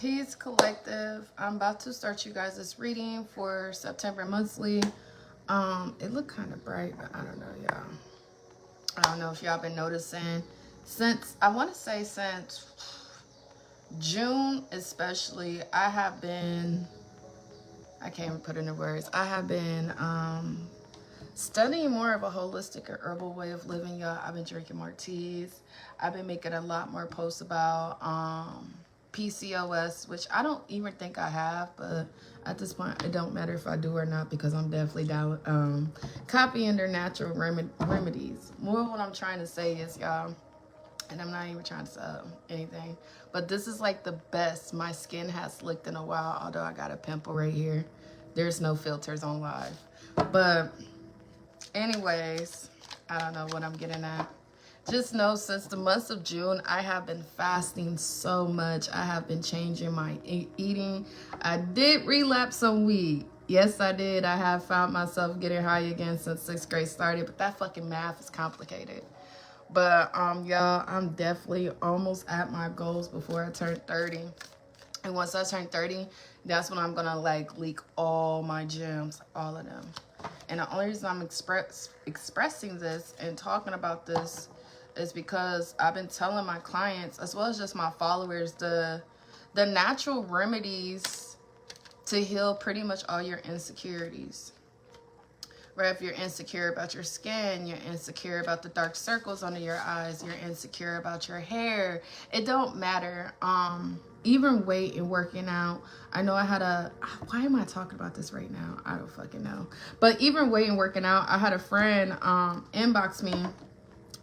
Peace Collective. I'm about to start you guys this reading for September monthly. It looked kind of bright, but I don't know, y'all. I don't know if y'all been noticing since, I want to say since June especially, I can't even put it into words. I have been studying more of a holistic or herbal way of living, y'all. I've been drinking more teas. I've been making a lot more posts about PCOS, which I don't even think I have, but at this point it don't matter if I do or not, because I'm definitely down copying their natural remedies. More what I'm trying to say is, y'all, and I'm not even trying to sell anything, but this is like the best my skin has looked in a while, although I got a pimple right here. There's no filters on live. But anyways, I don't know what I'm getting at. Just know since the month of June, I have been fasting so much. I have been changing my eating. I did relapse on weed. Yes, I did. I have found myself getting high again since 6th grade started, but that fucking math is complicated. But y'all, I'm definitely almost at my goals before I turn 30. And once I turn 30, that's when I'm gonna like leak all my gems, all of them. And the only reason I'm expressing this and talking about this is because I've been telling my clients, as well as just my followers, the natural remedies to heal pretty much all your insecurities. Right? If you're insecure about your skin, you're insecure about the dark circles under your eyes, you're insecure about your hair, it don't matter. Even weight and working out. I know I had why am I talking about this right now? I don't fucking know. But even weight and working out, I had a friend inbox me.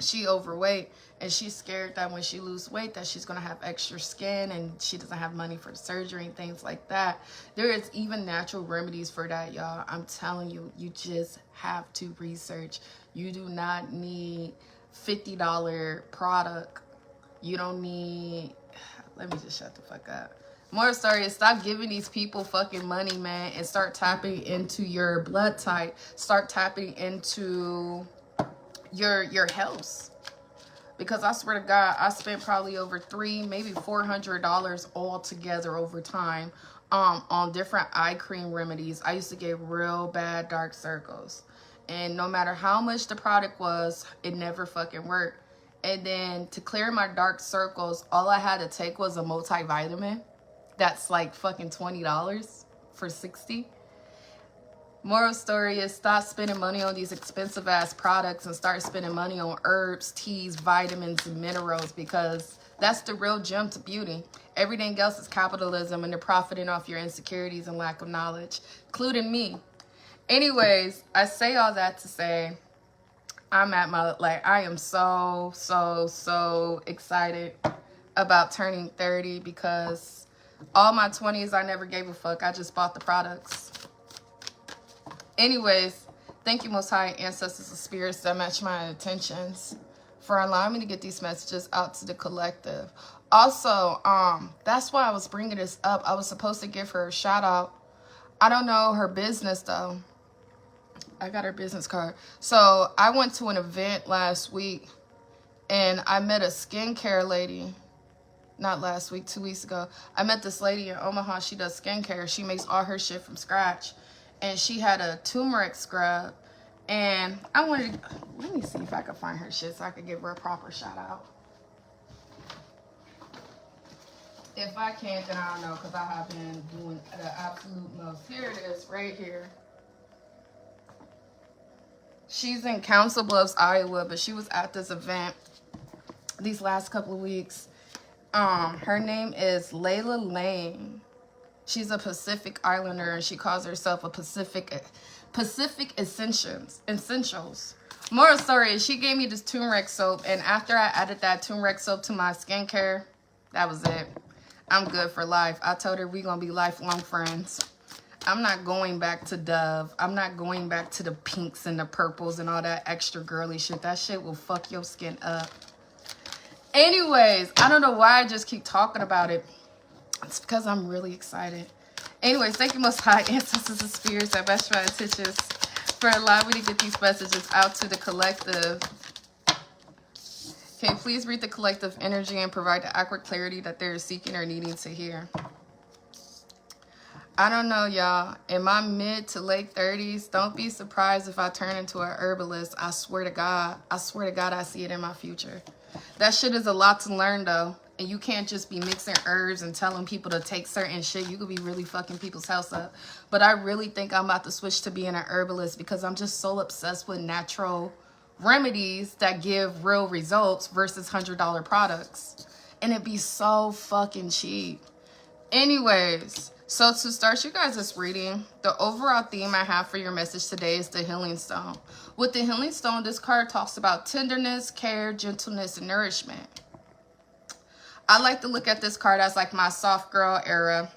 She overweight, and she's scared that when she lose weight that she's gonna have extra skin and she doesn't have money for surgery and things like that. There is even natural remedies for that, y'all. I'm telling you, you just have to research. You do not need $50 product. You don't need, let me just shut the fuck up. More story is, stop giving these people fucking money, man, and start tapping into your blood type. Start tapping into your health, because I swear to God, I spent probably over $300, maybe $400 all together over time on different eye cream remedies. I used to get real bad dark circles, and no matter how much the product was, it never fucking worked. And then to clear my dark circles, all I had to take was a multivitamin that's like fucking $20 for 60. Moral story is, stop spending money on these expensive ass products and start spending money on herbs, teas, vitamins, and minerals, because that's the real gem to beauty. Everything else is capitalism, and they're profiting off your insecurities and lack of knowledge, including me. Anyways, I say all that to say, I'm at my, I am so excited about turning 30, because all my 20s, I never gave a fuck. I just bought the products. Anyways, thank you, Most High Ancestors and Spirits that match my intentions, for allowing me to get these messages out to the collective. Also, that's why I was bringing this up. I was supposed to give her a shout out. I don't know her business though. I got her business card. So I went to an event last week, and I met a skincare lady. Not last week, 2 weeks ago. I met this lady in Omaha. She does skincare. She makes all her shit from scratch. And she had a turmeric scrub, and I wanted to, let me see if I can find her shit so I could give her a proper shout out. If I can't, then I don't know, because I have been doing the absolute most. Here it is, right here. She's in Council Bluffs, Iowa, but she was at this event these last couple of weeks. Her name is Layla Lane. She's a Pacific Islander, and she calls herself a Pacific Essentials. Moral story is, she gave me this turmeric soap, and after I added that turmeric soap to my skincare, that was it. I'm good for life. I told her we gonna be lifelong friends. I'm not going back to Dove. I'm not going back to the pinks and the purples and all that extra girly shit. That shit will fuck your skin up. Anyways, I don't know why I just keep talking about it. It's because I'm really excited. Anyways, thank you, Most High Ancestors and Spirits that match my intentions, for allowing me to get these messages out to the collective. Can you please read the collective energy and provide the accurate clarity that they're seeking or needing to hear? I don't know, y'all. In my mid to late 30s, don't be surprised if I turn into an herbalist. I swear to God. I swear to God, I see it in my future. That shit is a lot to learn, though. And you can't just be mixing herbs and telling people to take certain shit. You could be really fucking people's house up. But I really think I'm about to switch to being an herbalist because I'm just so obsessed with natural remedies that give real results versus $100 products. And it'd be so fucking cheap. Anyways, so to start you guys this reading, the overall theme I have for your message today is the Healing Stone. With the Healing Stone, this card talks about tenderness, care, gentleness, and nourishment. I like to look at this card as like my soft girl era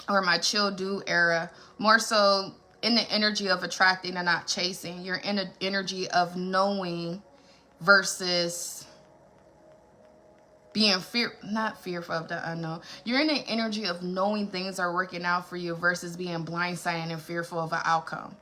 or my chill dude era, more so in the energy of attracting and not chasing. You're in the energy of knowing versus being not fearful of the unknown. You're in the energy of knowing things are working out for you versus being blindsided and fearful of an outcome.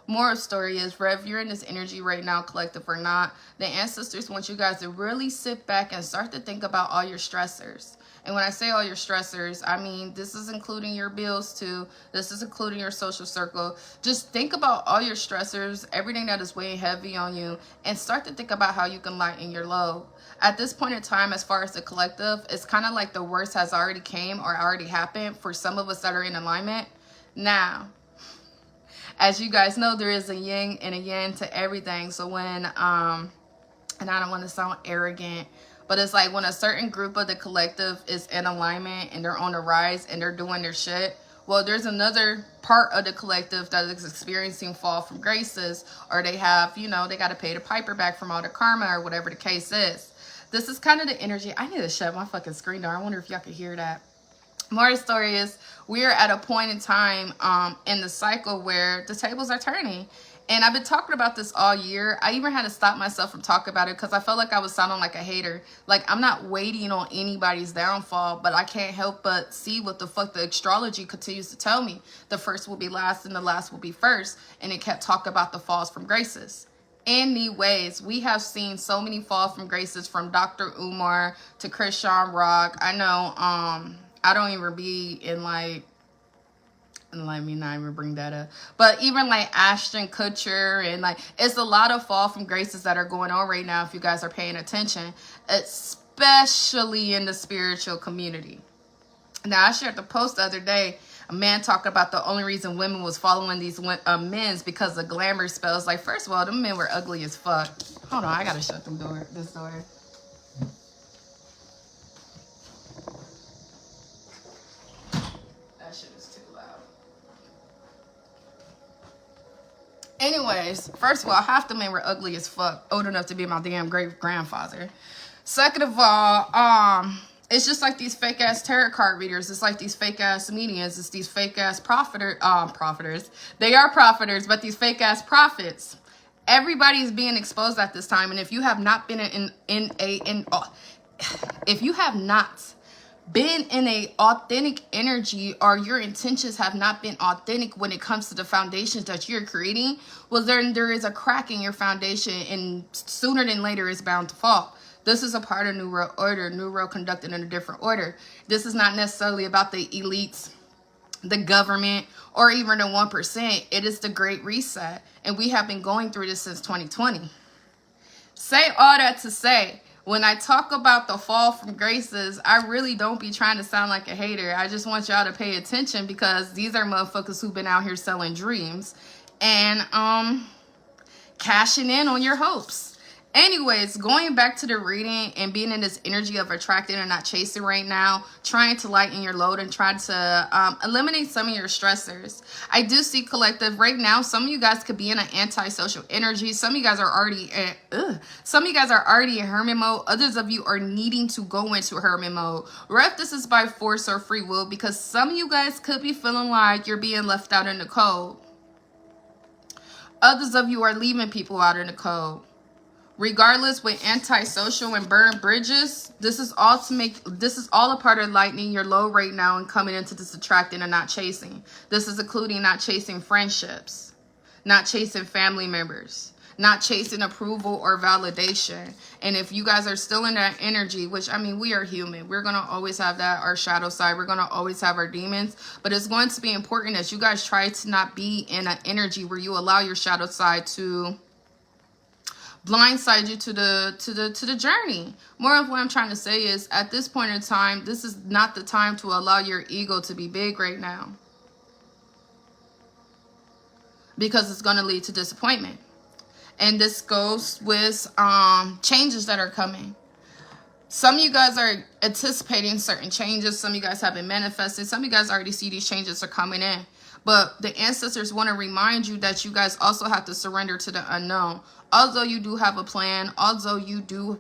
Moral story is, Rev, you're in this energy right now, collective or not, the ancestors want you guys to really sit back and start to think about all your stressors. And when I say all your stressors, I mean, this is including your bills too. This is including your social circle. Just think about all your stressors, everything that is weighing heavy on you, and start to think about how you can lighten your load. At this point in time, as far as the collective, it's kind of like the worst has already came or already happened for some of us that are in alignment. Now, as you guys know, there is a yin and a yang to everything. So when, and I don't want to sound arrogant, but it's like when a certain group of the collective is in alignment and they're on the rise and they're doing their shit, well, there's another part of the collective that is experiencing fall from graces, or they have, you know, they got to pay the piper back from all the karma or whatever the case is. This is kind of the energy. I need to shut my fucking screen down. I wonder if y'all can hear that. More story is, we are at a point in time in the cycle where the tables are turning. And I've been talking about this all year. I even had to stop myself from talking about it because I felt like I was sounding like a hater. Like, I'm not waiting on anybody's downfall, but I can't help but see what the fuck the astrology continues to tell me. The first will be last and the last will be first. And it kept talking about the falls from graces. Anyways, we have seen so many fall from graces, from Dr. Umar to Krishan Rock. I know, I don't even be in like, let me not even bring that up, but even like Ashton Kutcher, and like, it's a lot of fall from graces that are going on right now if you guys are paying attention, especially in the spiritual community. Now, I shared the post the other day, a man talking about the only reason women was following these men's because of glamour spells. Like, first of all, them men were ugly as fuck. Hold on, I gotta shut this door. That shit is too loud. Anyways, first of all, half the men were ugly as fuck, old enough to be my damn great grandfather. Second of all, it's just like these fake ass tarot card readers. It's like these fake ass mediums. It's these fake ass profiters. They are profiters, but these fake ass prophets. Everybody's being exposed at this time, and if you have not been if you have not been in a authentic energy, or your intentions have not been authentic when it comes to the foundations that you're creating, well, then there is a crack in your foundation, and sooner than later it's bound to fall. This is a part of New World Order, New World conducted in a different order. This is not necessarily about the elites, the government, or even the 1%. It is the Great Reset. And we have been going through this since 2020. Say all that to say, when I talk about the fall from graces, I really don't be trying to sound like a hater. I just want y'all to pay attention, because these are motherfuckers who've been out here selling dreams and cashing in on your hopes. Anyways, going back to the reading and being in this energy of attracting and not chasing right now, trying to lighten your load and try to eliminate some of your stressors. I do see collective right now. Some of you guys could be in an antisocial energy. Some of you guys are already in hermit mode. Others of you are needing to go into hermit mode. Ref, this is by force or free will, because some of you guys could be feeling like you're being left out in the cold. Others of you are leaving people out in the cold. Regardless, with antisocial and burn bridges, this is all a part of lightening your load right now and coming into this attracting and not chasing. This is including not chasing friendships, not chasing family members, not chasing approval or validation. And if you guys are still in that energy, which, I mean, we are human. We're going to always have that, our shadow side. We're going to always have our demons. But it's going to be important that you guys try to not be in an energy where you allow your shadow side to blindside you to the journey. More of what I'm trying to say is, at this point in time, this is not the time to allow your ego to be big right now, because it's going to lead to disappointment. And this goes with changes that are coming. Some of you guys are anticipating certain changes. Some of you guys have been manifesting. Some of you guys already see these changes are coming in. But the ancestors want to remind you that you guys also have to surrender to the unknown. Although you do have a plan, although you do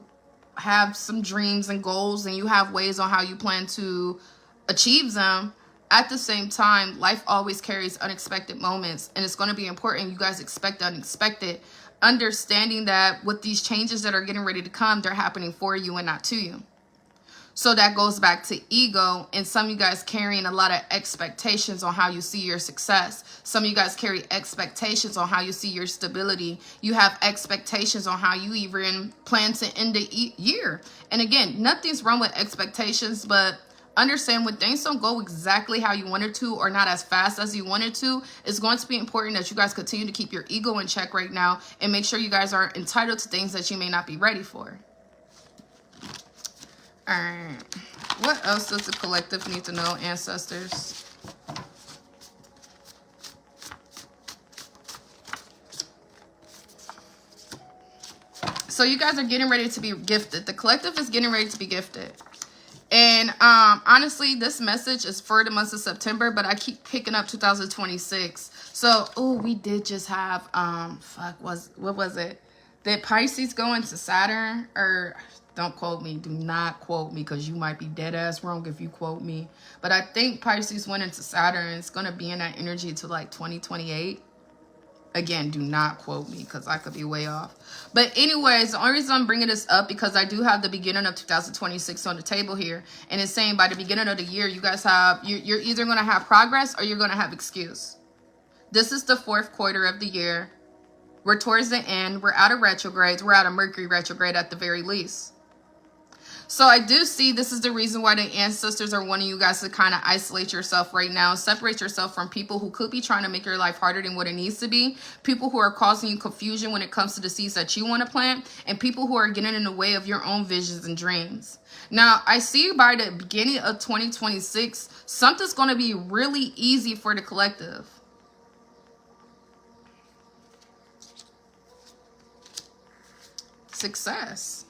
have some dreams and goals, and you have ways on how you plan to achieve them, at the same time, life always carries unexpected moments. And it's going to be important you guys expect the unexpected. Understanding that with these changes that are getting ready to come, they're happening for you and not to you. So that goes back to ego, and some of you guys carrying a lot of expectations on how you see your success. Some of you guys carry expectations on how you see your stability. You have expectations on how you even plan to end the year. And again, nothing's wrong with expectations, but understand when things don't go exactly how you wanted to, or not as fast as you wanted to, it's going to be important that you guys continue to keep your ego in check right now, and make sure you guys aren't entitled to things that you may not be ready for. Alright, what else does the collective need to know, ancestors? So you guys are getting ready to be gifted. The collective is getting ready to be gifted. And honestly, this message is for the month of September, but I keep picking up 2026. So, oh, we did just have, what was it? Did Pisces go into Saturn? Or, don't quote me. Do not quote me, because you might be dead ass wrong if you quote me. But I think Pisces went into Saturn, and it's going to be in that energy to like 2028. Again, do not quote me, because I could be way off. But anyways, the only reason I'm bringing this up, because I do have the beginning of 2026 on the table here. And it's saying by the beginning of the year, you guys have, you're either going to have progress or you're going to have excuse. This is the 4th quarter of the year. We're towards the end. We're out of retrogrades. We're out of Mercury retrograde at the very least. So I do see this is the reason why the ancestors are wanting you guys to kind of isolate yourself right now. Separate yourself from people who could be trying to make your life harder than what it needs to be. People who are causing you confusion when it comes to the seeds that you want to plant. And people who are getting in the way of your own visions and dreams. Now, I see by the beginning of 2026, something's going to be really easy for the collective. Success.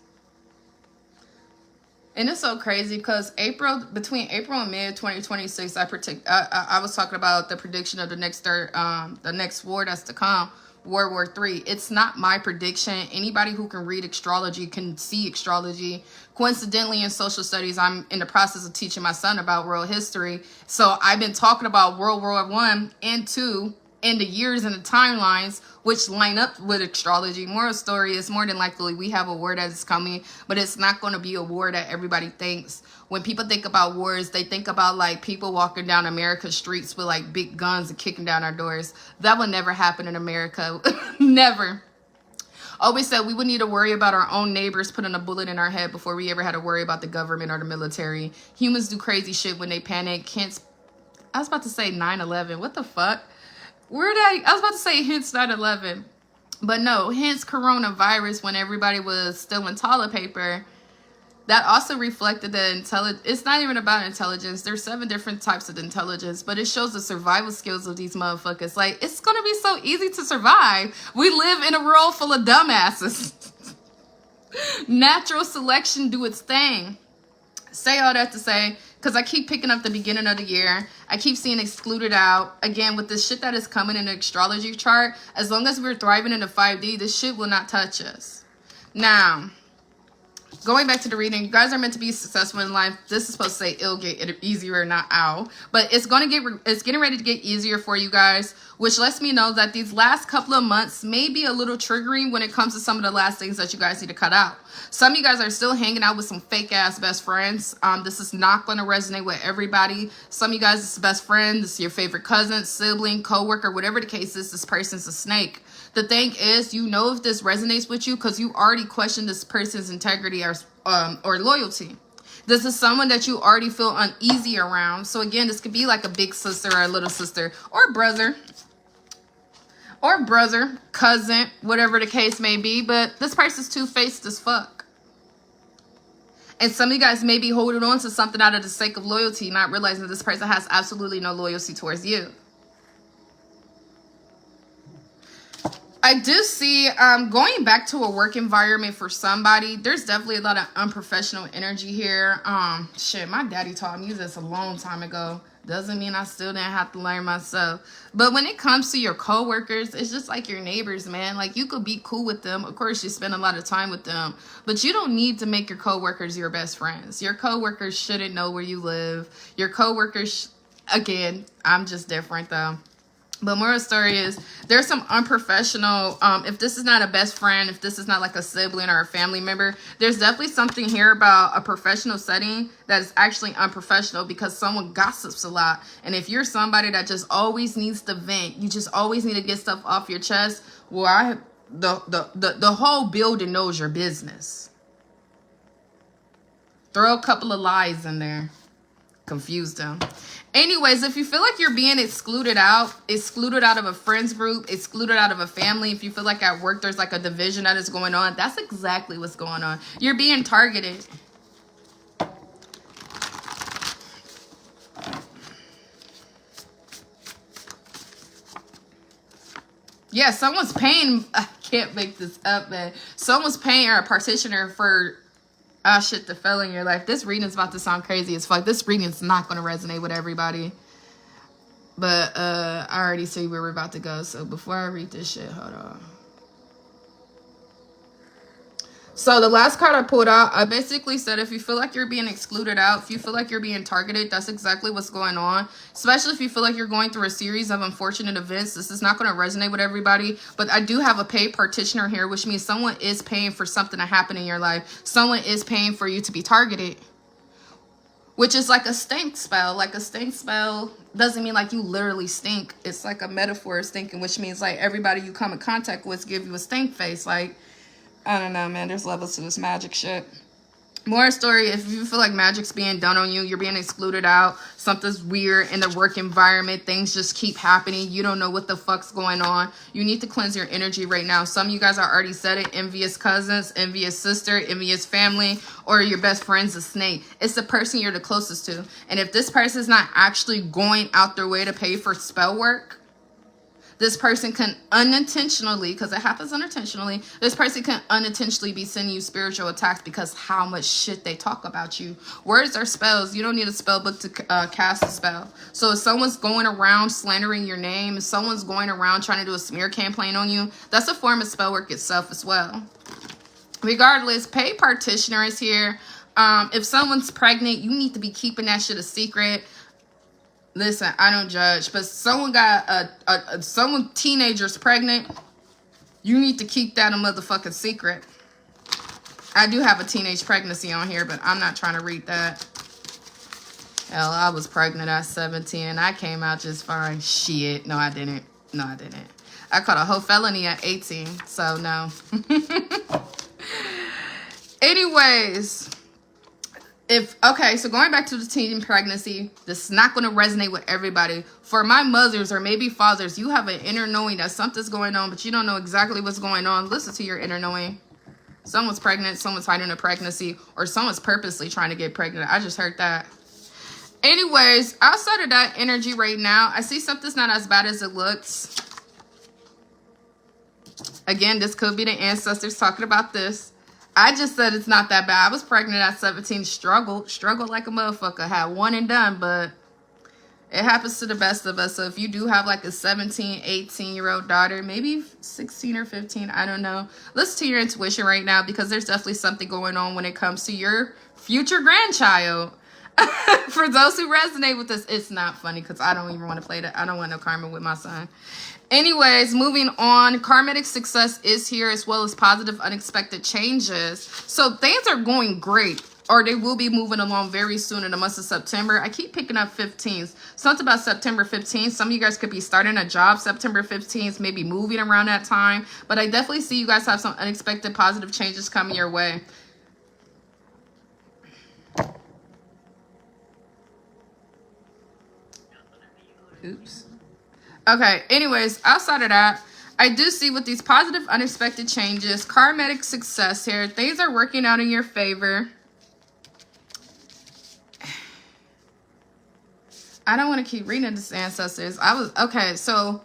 And it's so crazy because between April and May of 2026, I was talking about the prediction of the next war that's to come, World War III. It's not my prediction. Anybody who can read astrology can see astrology. Coincidentally, in social studies, I'm in the process of teaching my son about world history. So I've been talking about World War I and II, and the years and the timelines, which line up with astrology. Moral story is, more than likely we have a war that is coming, but it's not going to be a war that everybody thinks. When people think about wars, they think about like people walking down America's streets with like big guns and kicking down our doors. That will never happen in America. Never. Always said we would need to worry about our own neighbors putting a bullet in our head before we ever had to worry about the government or the military. Humans do crazy shit when they panic. I was about to say 9/11. What the fuck? I was about to say hence 9/11, but no, hence coronavirus when everybody was still in toilet paper. That also reflected the intelligence. It's not even about intelligence. There's 7 different types of intelligence, but it shows the survival skills of these motherfuckers. Like, it's going to be so easy to survive. We live in a world full of dumbasses. Natural selection do its thing. Say all that to say, because I keep picking up the beginning of the year. I keep seeing excluded out. Again, with the shit that is coming in the astrology chart, as long as we're thriving in the 5D, this shit will not touch us. Now, Going back to the reading, you guys are meant to be successful in life. This is supposed to say it'll get easier, not ow. But it's getting ready to get easier for you guys, which lets me know that these last couple of months may be a little triggering when it comes to some of the last things that you guys need to cut out. Some of you guys are still hanging out with some fake ass best friends. This is not going to resonate with everybody. Some of you guys, it's best friend, this is your favorite cousin, sibling, coworker, whatever the case is, this person's a snake. The thing is, you know if this resonates with you because you already questioned this person's integrity or loyalty. This is someone that you already feel uneasy around. So again, this could be like a big sister or a little sister or brother, cousin, whatever the case may be. But this person's two-faced as fuck. And some of you guys may be holding on to something out of the sake of loyalty, not realizing that this person has absolutely no loyalty towards you. I do see going back to a work environment for somebody. There's definitely a lot of unprofessional energy here. Shit, my daddy taught me this a long time ago. Doesn't mean I still didn't have to learn myself. But when it comes to your coworkers, it's just like your neighbors, man. Like, you could be cool with them. Of course, you spend a lot of time with them. But you don't need to make your coworkers your best friends. Your coworkers shouldn't know where you live. Your coworkers, again, I'm just different, though. But moral story is, there's some unprofessional, if this is not a best friend, if this is not like a sibling or a family member, there's definitely something here about a professional setting that is actually unprofessional because someone gossips a lot. And if you're somebody that just always needs to vent, you just always need to get stuff off your chest, well, the whole building knows your business. Throw a couple of lies in there. Confuse them. Anyways, if you feel like you're being excluded out of a friends group, excluded out of a family, if you feel like at work there's like a division that is going on, that's exactly what's going on. You're being targeted. Yeah, someone's paying, I can't make this up, man. Someone's paying a partitioner for shit that fell in your life. This reading's about to sound crazy as fuck. This reading's not going to resonate with everybody. But I already see where we're about to go. So before I read this shit, hold on. So the last card I pulled out, I basically said if you feel like you're being excluded out, if you feel like you're being targeted, that's exactly what's going on. Especially if you feel like you're going through a series of unfortunate events. This is not going to resonate with everybody. But I do have a paid partitioner here, which means someone is paying for something to happen in your life. Someone is paying for you to be targeted. Which is like a stink spell. Like a stink spell doesn't mean like you literally stink. It's like a metaphor of stinking, which means like everybody you come in contact with give you a stink face. Like, I don't know, man. There's levels to this magic shit. More story, if you feel like magic's being done on you, you're being excluded out, something's weird in the work environment, things just keep happening, you don't know what the fuck's going on, you need to cleanse your energy right now. Some of you guys are already said it, envious cousins, envious sister, envious family, or your best friend's a snake. It's the person you're the closest to. And if this person's not actually going out their way to pay for spell work, this person can unintentionally, because it happens unintentionally, this person can unintentionally be sending you spiritual attacks because how much shit they talk about you. Words are spells. You don't need a spell book to cast a spell. So if someone's going around slandering your name, if someone's going around trying to do a smear campaign on you, that's a form of spell work itself as well. Regardless, paid partitioner is here. If someone's pregnant, you need to be keeping that shit a secret. Listen, I don't judge, but someone got someone teenager's pregnant, you need to keep that a motherfucking secret. I do have a teenage pregnancy on here, but I'm not trying to read that. Hell, I was pregnant at 17 and I came out just fine. Shit. No, I didn't. No, I didn't. I caught a whole felony at 18, so no. Anyways, okay, so going back to the teen pregnancy, this is not going to resonate with everybody. For my mothers or maybe fathers, you have an inner knowing that something's going on, but you don't know exactly what's going on. Listen to your inner knowing. Someone's pregnant, someone's hiding a pregnancy, or someone's purposely trying to get pregnant. I just heard that. Anyways, outside of that energy right now, I see something's not as bad as it looks. Again, this could be the ancestors talking about this. I just said it's not that bad. I was pregnant at 17, struggled like a motherfucker. Had one and done, but It happens to the best of us. So if you do have like a 17, 18-year-old daughter, maybe 16 or 15, I don't know. Listen to your intuition right now, because there's definitely something going on when it comes to your future grandchild. For those who resonate with this, it's not funny because I don't even want to play that. I don't want no karma with my son. Anyways, moving on. Karmic success is here, as well as positive unexpected changes. So things are going great, or they will be moving along very soon in the month of September. I keep picking up 15s. Something about September 15th. Some of you guys could be starting a job September 15th, maybe moving around that time. But I definitely see you guys have some unexpected positive changes coming your way. Oops. Okay, anyways, outside of that, I do see with these positive unexpected changes, karmic success here, things are working out in your favor. I don't want to keep reading this, ancestors. Okay, so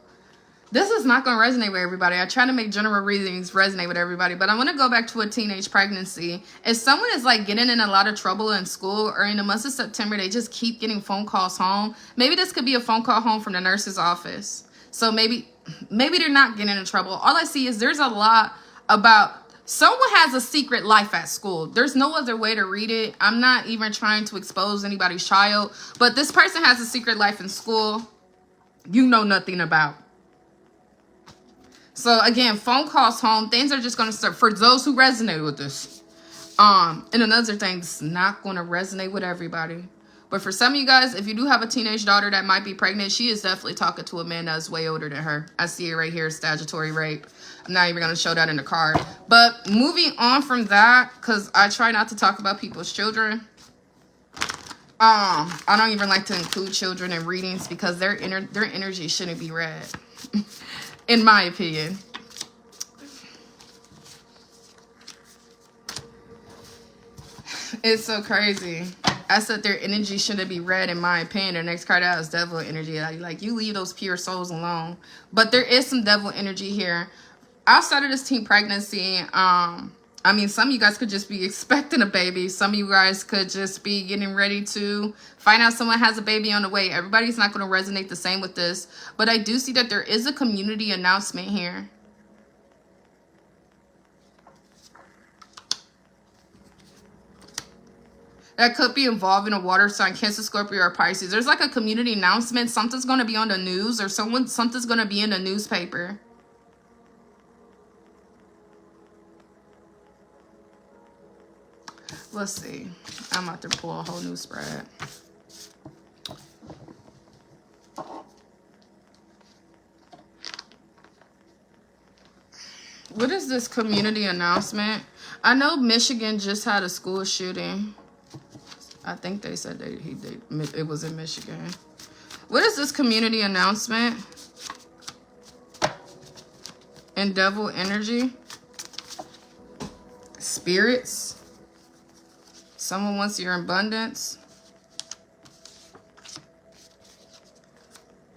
this is not going to resonate with everybody. I try to make general readings resonate with everybody, but I want to go back to a teenage pregnancy. If someone is like getting in a lot of trouble in school, or in the month of September, they just keep getting phone calls home. Maybe this could be a phone call home from the nurse's office. So maybe they're not getting in trouble. All I see is there's a lot about someone has a secret life at school. There's no other way to read it. I'm not even trying to expose anybody's child, but this person has a secret life in school you know nothing about. So again, phone calls home, things are just going to start for those who resonate with this. And another thing, it's not going to resonate with everybody. But for some of you guys, if you do have a teenage daughter that might be pregnant, she is definitely talking to a man that's way older than her. I see it right here, statutory rape. I'm not even going to show that in the card. But moving on from that, because I try not to talk about people's children. I don't even like to include children in readings because their energy shouldn't be read. In my opinion. It's so crazy. I said their energy shouldn't be read, in my opinion. The next card out is devil energy. Like, you leave those pure souls alone. But there is some devil energy here. Outside of this teen pregnancy, I mean, some of you guys could just be expecting a baby. Some of you guys could just be getting ready to find out someone has a baby on the way. Everybody's not going to resonate the same with this. But I do see that there is a community announcement here. That could be involving a water sign, Cancer, Scorpio, or Pisces. There's like a community announcement. Something's going to be on the news, or something's going to be in the newspaper. Let's see. I'm about to pull a whole new spread. What is this community announcement? I know Michigan just had a school shooting. I think they said it was in Michigan. What is this community announcement? And devil energy? Spirits? Someone wants your abundance.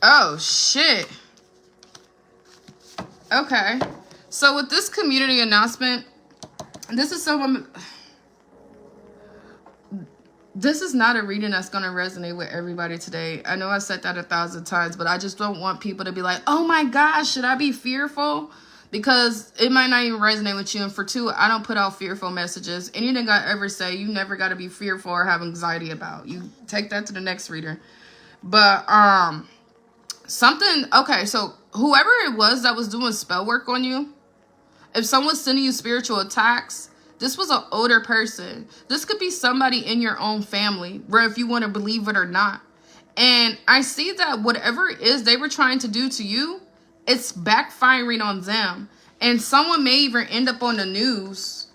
Oh, shit. Okay. So with this community announcement, this is someone... This is not a reading that's going to resonate with everybody today. I know I've said that 1,000 times, but I just don't want people to be like, oh my gosh, should I be fearful? Because it might not even resonate with you. And for two, I don't put out fearful messages. Anything I ever say, you never got to be fearful or have anxiety about. You take that to the next reader. But something, okay, so whoever it was that was doing spell work on you, if someone's sending you spiritual attacks, this was an older person. This could be somebody in your own family, where if you want to believe it or not. And I see that whatever it is they were trying to do to you, it's backfiring on them. And someone may even end up on the news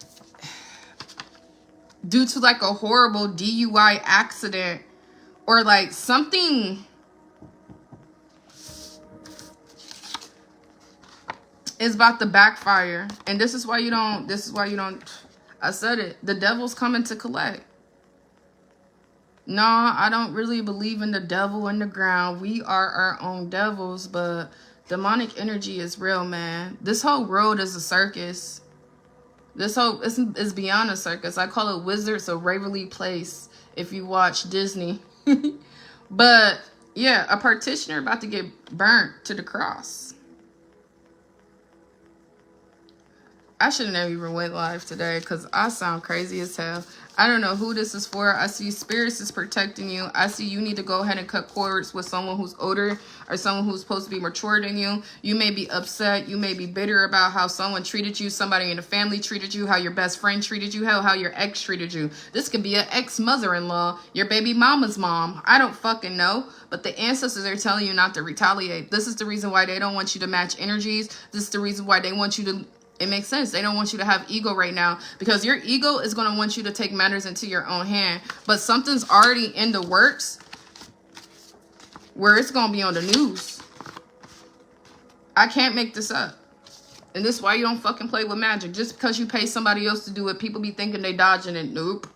due to like a horrible DUI accident, or like something is about to backfire. And this is why you don't, I said it, the devil's coming to collect. No, I don't really believe in the devil in the ground. We are our own devils, but demonic energy is real, man. This whole world is a circus. This whole is beyond a circus. I call it Wizards of Waverly Place if you watch Disney. But Yeah, a partitioner about to get burnt to the cross. I shouldn't have even went live today because I sound crazy as hell. I don't know who this is for. I see spirits is protecting you. I see you need to go ahead and cut cords with someone who's older or someone who's supposed to be mature than you. You may be upset. You may be bitter about how someone treated you, somebody in the family treated you, how your best friend treated you, how your ex treated you. This could be an ex-mother-in-law, your baby mama's mom. I don't fucking know. But the ancestors are telling you not to retaliate. This is the reason why they don't want you to match energies. This is the reason why they want you to... It makes sense. They don't want you to have ego right now because your ego is going to want you to take matters into your own hand. But something's already in the works where it's going to be on the news. I can't make this up. And this is why you don't fucking play with magic. Just because you pay somebody else to do it, people be thinking they dodging it. Nope.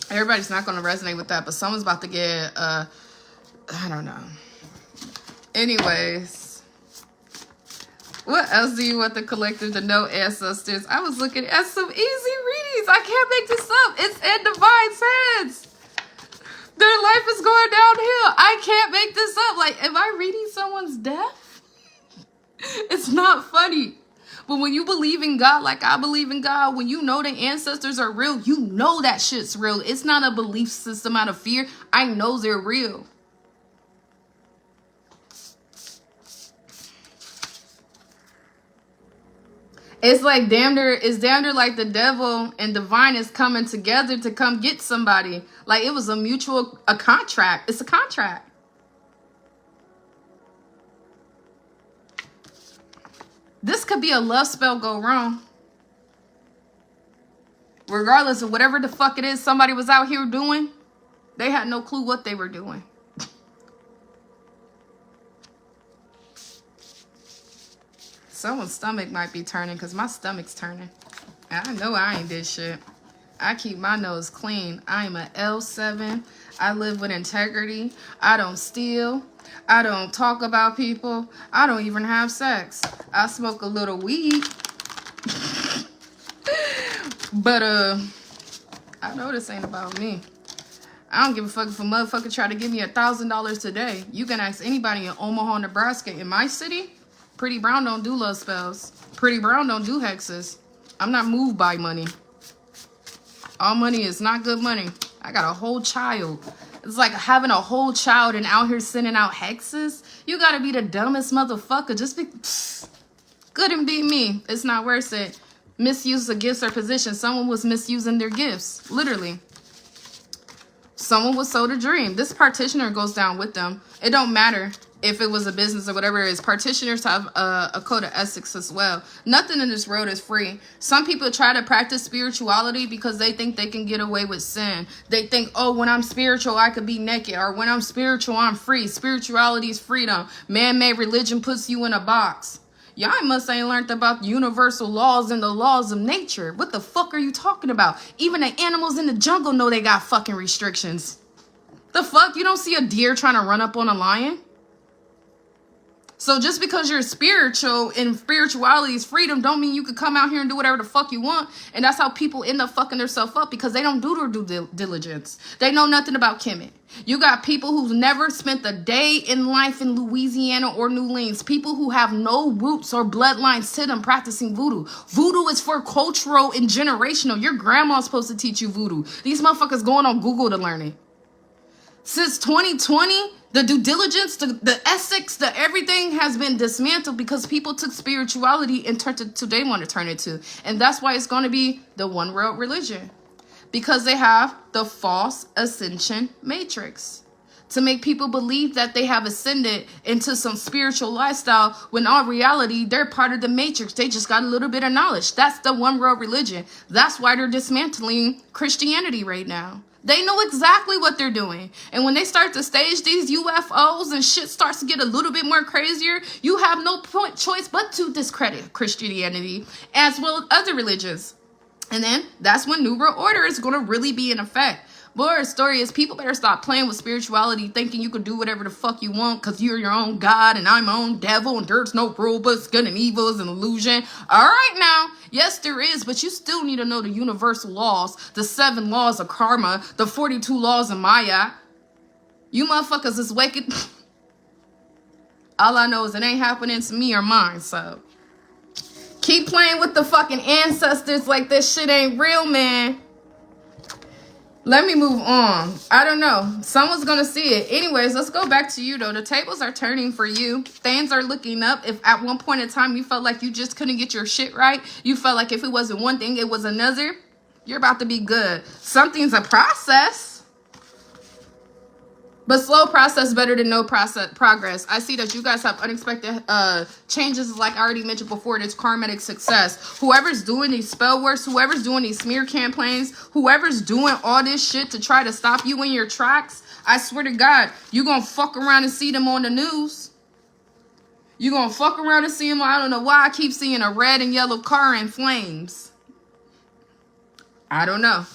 Everybody's not going to resonate with that, but someone's about to get, I don't know. Anyways, what else do you want the collective to know, ancestors? I was looking at some easy readings. I can't make this up. It's in Divine's hands. Their life is going downhill. I can't make this up. Like, am I reading someone's death? It's not funny. But when you believe in God like I believe in God, when you know the ancestors are real, you know that shit's real. It's not a belief system out of fear. I know they're real. It's like damn near like the devil and divine is coming together to come get somebody. Like it was a contract. It's a contract. This could be a love spell go wrong. Regardless of whatever the fuck it is somebody was out here doing, they had no clue what they were doing. Someone's stomach might be turning because my stomach's turning. I know I ain't did shit. I keep my nose clean. I am an L7. I live with integrity. I don't steal. I don't talk about people. I don't even have sex. I smoke a little weed. But, I know this ain't about me. I don't give a fuck if a motherfucker try to give me $1,000 today. You can ask anybody in Omaha, Nebraska. In my city, Pretty Brown don't do love spells. Pretty Brown don't do hexes. I'm not moved by money. All money is not good money. I got a whole child. It's like having a whole child and out here sending out hexes. You gotta be the dumbest motherfucker. Just be... Couldn't be me. It's not worth it. Misuse of gifts or position. Someone was misusing their gifts. Literally. Someone was sold a dream. This partitioner goes down with them. It don't matter if it was a business or whatever it is. Partitioners have a code of ethics as well. Nothing in this world is free. Some people try to practice spirituality because they think they can get away with sin. They think, oh, when I'm spiritual, I could be naked. Or when I'm spiritual, I'm free. Spirituality is freedom. Man-made religion puts you in a box. Y'all must ain't learned about universal laws and the laws of nature. What the fuck are you talking about? Even the animals in the jungle know they got fucking restrictions. The fuck? You don't see a deer trying to run up on a lion? So just because you're spiritual and spirituality is freedom don't mean you could come out here and do whatever the fuck you want. And that's how people end up fucking themselves up because they don't do their due diligence. They know nothing about Kemet. You got people who've never spent a day in life in Louisiana or New Orleans. People who have no roots or bloodlines to them practicing voodoo. Voodoo is for cultural and generational. Your grandma's supposed to teach you voodoo. These motherfuckers going on Google to learn it. Since 2020, the due diligence, the ethics, the everything has been dismantled because people took spirituality and turned it to they want to turn it to. And that's why it's going to be the one world religion. Because they have the false ascension matrix. To make people believe that they have ascended into some spiritual lifestyle when in all reality, they're part of the matrix. They just got a little bit of knowledge. That's the one world religion. That's why they're dismantling Christianity right now. They know exactly what they're doing. And when they start to stage these UFOs and shit starts to get a little bit more crazier, you have no choice but to discredit Christianity as well as other religions. And then that's when New World Order is going to really be in effect. Moral story is people better stop playing with spirituality thinking you can do whatever the fuck you want because you're your own God and I'm my own devil and there's no rule but good and evil is an illusion. All right now, Yes, there is, but you still need to know the universal laws, the 7 laws of karma, the 42 laws of Maya. You motherfuckers is wicked. All I know is it ain't happening to me or mine, so keep playing with the fucking ancestors like this shit ain't real, man. Let me move on. I don't know. Someone's going to see it. Anyways, let's go back to you, though. The tables are turning for you. Things are looking up. If at one point in time you felt like you just couldn't get your shit right, you felt like if it wasn't one thing, it was another, you're about to be good. Something's a process. But slow process better than no progress. I see that you guys have unexpected changes, like I already mentioned before. It's karmatic success. Whoever's doing these spell works, whoever's doing these smear campaigns, whoever's doing all this shit to try to stop you in your tracks, I swear to God, you're going to fuck around and see them on the news. You're going to fuck around and see them. I don't know why I keep seeing a red and yellow car in flames. I don't know.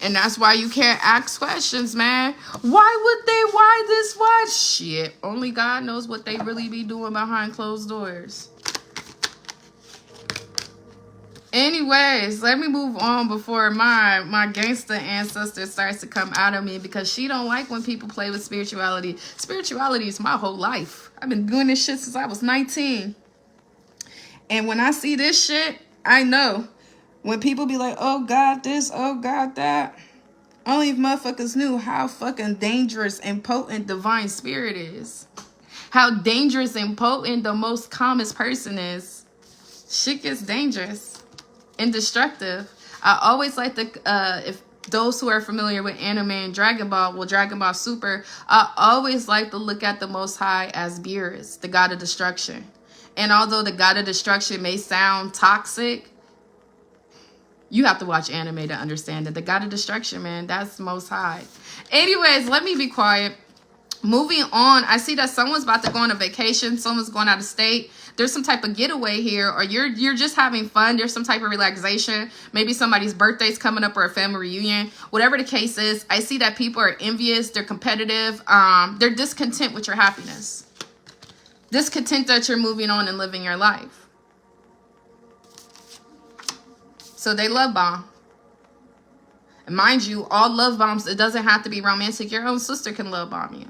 And that's why you can't ask questions, man. Why would they? Why this? Why? Shit. Only God knows what they really be doing behind closed doors. Anyways, let me move on before my gangster ancestor starts to come out of me, because she don't like when people play with spirituality. Spirituality is my whole life. I've been doing this shit since I was 19. And when I see this shit, I know. When people be like, oh God this, oh God that, only if motherfuckers knew how fucking dangerous and potent divine spirit is. How dangerous and potent the most calmest person is. Shit gets dangerous and destructive. I always like to, if those who are familiar with anime and Dragon Ball, well, Dragon Ball Super, I always like to look at the Most High as Beerus, the god of destruction. And although the god of destruction may sound toxic, you have to watch anime to understand that the god of destruction, man, that's Most High. Anyways, let me be quiet. Moving on, I see that someone's about to go on a vacation. Someone's going out of state. There's some type of getaway here, or you're just having fun. There's some type of relaxation. Maybe somebody's birthday's coming up or a family reunion. Whatever the case is, I see that people are envious. They're competitive. They're discontent with your happiness. Discontent that you're moving on and living your life. So they love bomb. And mind you, all love bombs, it doesn't have to be romantic. Your own sister can love bomb you.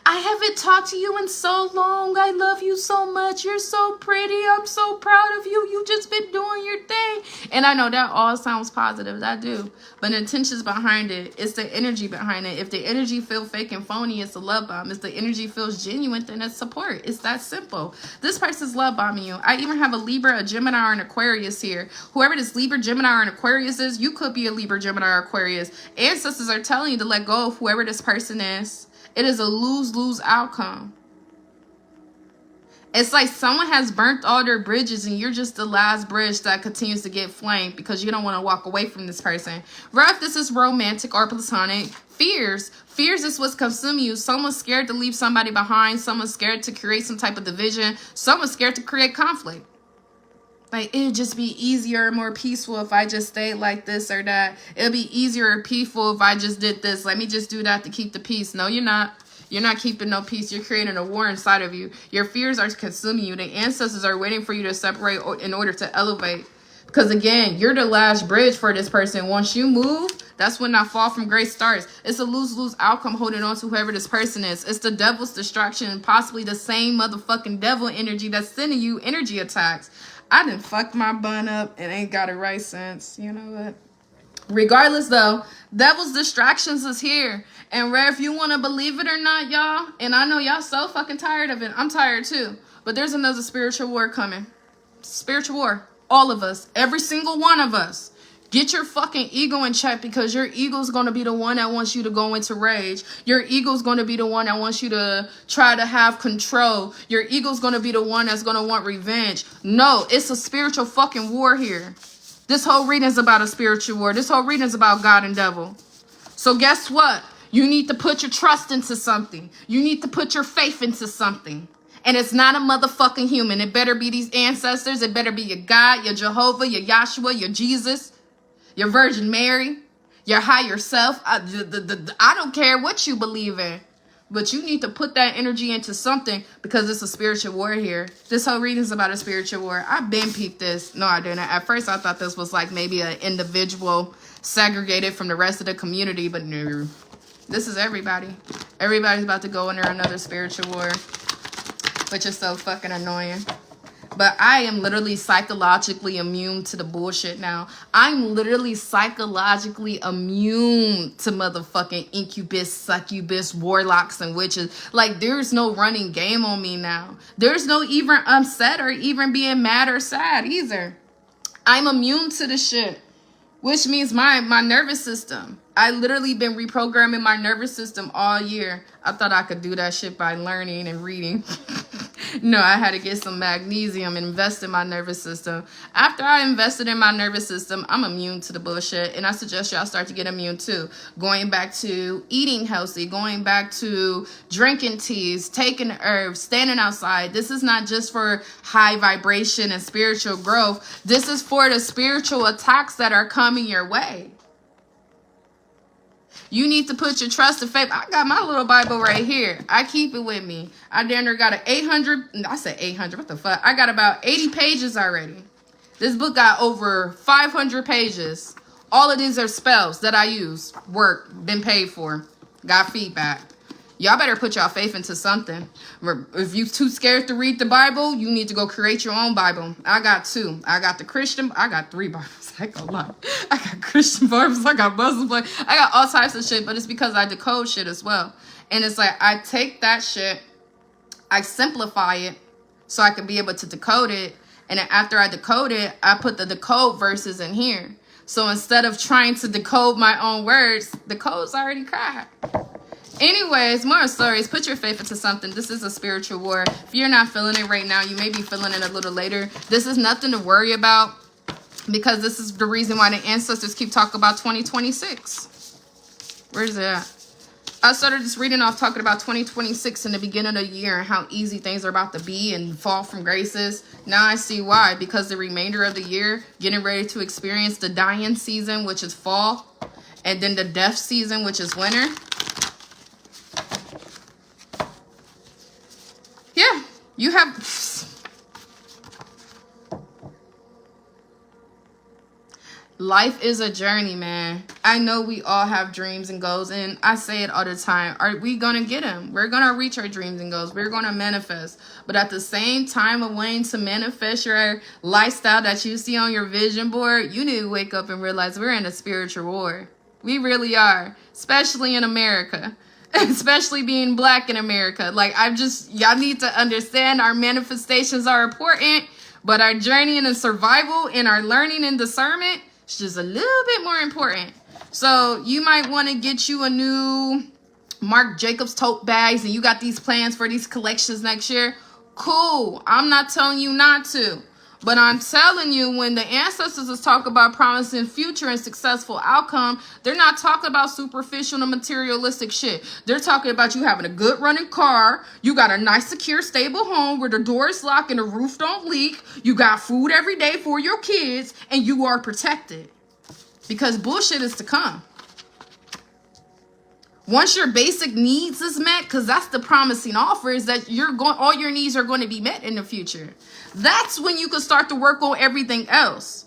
I haven't talked to you in so long. I love you so much. You're so pretty. I'm so proud of you. You just been doing your thing. And I know that all sounds positive. That do. But the intentions behind it, it's the energy behind it. If the energy feels fake and phony, it's a love bomb. If the energy feels genuine, then it's support. It's that simple. This person's love bombing you. I even have a Libra, a Gemini, or an Aquarius here. Whoever this Libra, Gemini, or an Aquarius is, you could be a Libra, Gemini, or Aquarius. Ancestors are telling you to let go of whoever this person is. It is a lose-lose outcome. It's like someone has burnt all their bridges and you're just the last bridge that continues to get flamed because you don't want to walk away from this person. Right, if this is romantic or platonic, fears. Fears is what's consuming you. Someone's scared to leave somebody behind. Someone's scared to create some type of division. Someone's scared to create conflict. Like, it'd just be easier and more peaceful if I just stayed like this or that. It'll be easier or peaceful if I just did this. Let me just do that to keep the peace. No, you're not. You're not keeping no peace. You're creating a war inside of you. Your fears are consuming you. The ancestors are waiting for you to separate in order to elevate. Because, again, you're the last bridge for this person. Once you move, that's when that fall from grace starts. It's a lose-lose outcome holding on to whoever this person is. It's the devil's distraction and possibly the same motherfucking devil energy that's sending you energy attacks. I done fucked my bun up and ain't got it right since. You know what? Regardless, though, devil's distractions is here. And Rare, if you want to believe it or not, y'all, and I know y'all so fucking tired of it. I'm tired, too. But there's another spiritual war coming. Spiritual war. All of us. Every single one of us. Get your fucking ego in check, because your ego's going to be the one that wants you to go into rage. Your ego's going to be the one that wants you to try to have control. Your ego's going to be the one that's going to want revenge. No, it's a spiritual fucking war here. This whole reading is about a spiritual war. This whole reading is about God and devil. So guess what? You need to put your trust into something. You need to put your faith into something. And it's not a motherfucking human. It better be these ancestors. It better be your God, your Jehovah, your Yahshua, your Jesus, your Virgin Mary, your higher self. I don't care what you believe in. But you need to put that energy into something because it's a spiritual war here. This whole reading is about a spiritual war. I've been peeped this. No, I didn't. At first, I thought this was like maybe an individual segregated from the rest of the community. But no, this is everybody. Everybody's about to go under another spiritual war, which is so fucking annoying. But I am literally psychologically immune to the bullshit now. I'm literally psychologically immune to motherfucking incubus, succubus, warlocks, and witches. Like, there's no running game on me now. There's no even upset or even being mad or sad either. I'm immune to the shit, which means my nervous system. I literally been reprogramming my nervous system all year. I thought I could do that shit by learning and reading. No, I had to get some magnesium and invest in my nervous system. After I invested in my nervous system, I'm immune to the bullshit. And I suggest y'all start to get immune too. Going back to eating healthy, going back to drinking teas, taking herbs, standing outside. This is not just for high vibration and spiritual growth. This is for the spiritual attacks that are coming your way. You need to put your trust and faith. I got my little Bible right here. I keep it with me. I damn near got an 800. I said 800. What the fuck? I got about 80 pages already. This book got over 500 pages. All of these are spells that I use. Work. Been paid for. Got feedback. Y'all better put y'all faith into something. If you too scared to read the Bible, you need to go create your own Bible. I got 2. I got the Christian. I got 3 Bibles. I ain't gonna lie. I got Christian Bibles. I got Muslim Bibles. I got all types of shit, but it's because I decode shit as well. And it's like I take that shit, I simplify it so I can be able to decode it. And then after I decode it, I put the decode verses in here. So instead of trying to decode my own words, the code's already cracked. Anyways, more stories. Put your faith into something. This is a spiritual war. If you're not feeling it right now, you may be feeling it a little later. This is nothing to worry about because this is the reason why the ancestors keep talking about 2026. Where's it at? I started this reading off talking about 2026 in the beginning of the year and how easy things are about to be and fall from graces. Now I see why. Because the remainder of the year, getting ready to experience the dying season, which is fall, and then the death season, which is winter. Yeah, you have... Life is a journey, man. I know we all have dreams and goals, and I say it all the time. Are we going to get them? We're going to reach our dreams and goals. We're going to manifest. But at the same time of waiting to manifest your lifestyle that you see on your vision board, you need to wake up and realize we're in a spiritual war. We really are, especially in America. Especially being black in America. Like, y'all need to understand our manifestations are important, but our journey and the survival and our learning and discernment is just a little bit more important. So you might want to get you a new Marc Jacobs tote bags and you got these plans for these collections next year. Cool. I'm not telling you not to. But I'm telling you, when the ancestors is talking about promising future and successful outcome, they're not talking about superficial and materialistic shit. They're talking about you having a good running car. You got a nice, secure, stable home where the door is locked and the roof don't leak. You got food every day for your kids and you are protected. Because bullshit is to come. Once your basic needs is met, because that's the promising offer, is that all your needs are going to be met in the future. That's when you can start to work on everything else.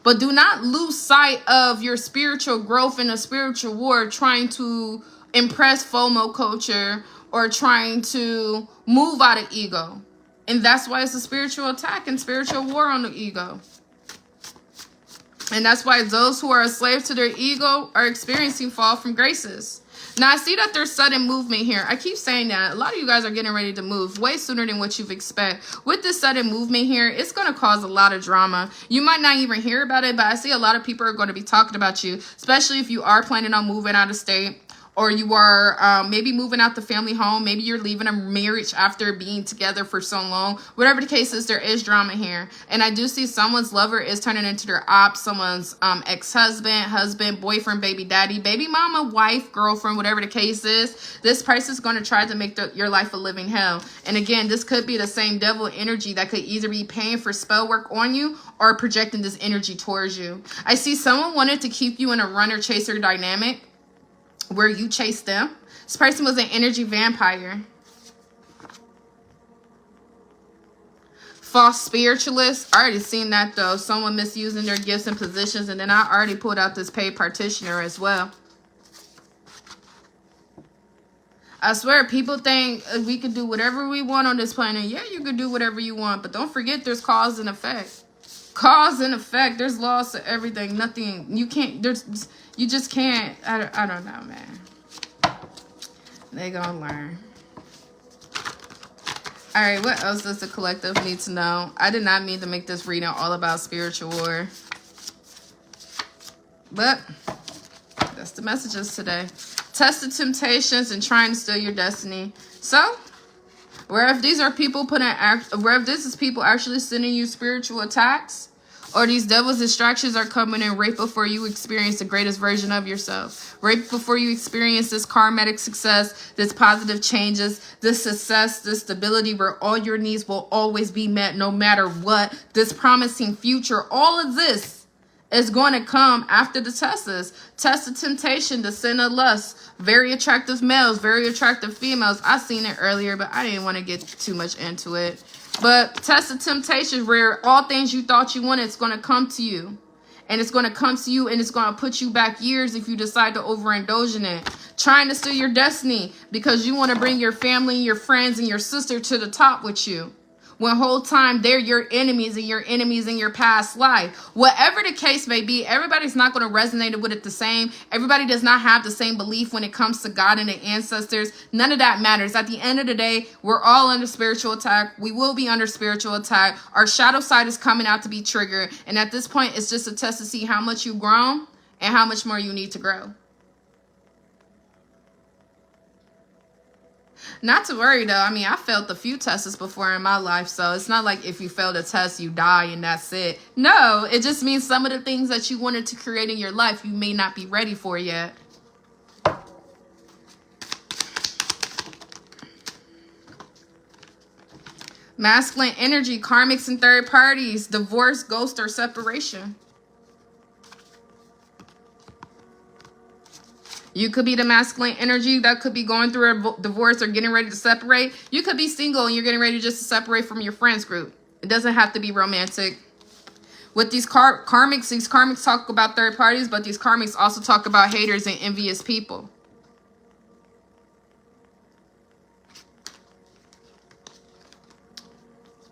But do not lose sight of your spiritual growth in a spiritual war trying to impress FOMO culture or trying to move out of ego. And that's why it's a spiritual attack and spiritual war on the ego. And that's why those who are a slave to their ego are experiencing fall from graces. Now, I see that there's sudden movement here. I keep saying that. A lot of you guys are getting ready to move way sooner than what you've expect. With this sudden movement here, it's going to cause a lot of drama. You might not even hear about it, but I see a lot of people are going to be talking about you, especially if you are planning on moving out of state. Or you are maybe moving out the family home. Maybe you're leaving a marriage after being together for so long. Whatever the case is, there is drama here. And I do see someone's lover is turning into their op. Someone's ex-husband, husband, boyfriend, baby daddy, baby mama, wife, girlfriend, whatever the case is. This person is going to try to make your life a living hell. And again, this could be the same devil energy that could either be paying for spell work on you or projecting this energy towards you. I see someone wanted to keep you in a runner-chaser dynamic, where you chase them. This person was an energy vampire. False spiritualist. I already seen that though. Someone misusing their gifts and positions. And then I already pulled out this paid practitioner as well. I swear, people think we can do whatever we want on this planet. Yeah, you can do whatever you want. But don't forget there's cause and effect. Cause and effect. There's laws to everything. Nothing. You can't. You just can't. I don't know, man. They gonna learn. All right, what else does the collective need to know? I did not mean to make this reading all about spiritual war. But that's the messages today. Test the temptations and trying to steal your destiny. So, where if these are people where if this is people actually sending you spiritual attacks, or these devil's distractions are coming in right before you experience the greatest version of yourself. Right before you experience this karmatic success, this positive changes, this success, this stability where all your needs will always be met no matter what. This promising future, all of this is going to come after the tests. Test of temptation, the sin of lust. Very attractive males, very attractive females. I seen it earlier, but I didn't want to get too much into it. But test of temptation, where all things you thought you wanted, it's going to come to you. And it's going to come to you, and it's going to put you back years if you decide to overindulge in it. Trying to steal your destiny because you want to bring your family, your friends, and your sister to the top with you. When whole time they're your enemies and your enemies in your past life. Whatever the case may be, everybody's not going to resonate with it the same. Everybody does not have the same belief when it comes to God and the ancestors. None of that matters. At the end of the day, we're all under spiritual attack. We will be under spiritual attack. Our shadow side is coming out to be triggered. And at this point, it's just a test to see how much you've grown and how much more you need to grow. Not to worry, though. I mean, I failed a few tests before in my life, so it's not like if you fail a test, you die and that's it. No, it just means some of the things that you wanted to create in your life, you may not be ready for yet. Masculine energy, karmics and third parties, divorce, ghost, or separation. You could be the masculine energy that could be going through a divorce or getting ready to separate. You could be single and you're getting ready just to separate from your friends group. It doesn't have to be romantic. With these karmics talk about third parties, but these karmics also talk about haters and envious people.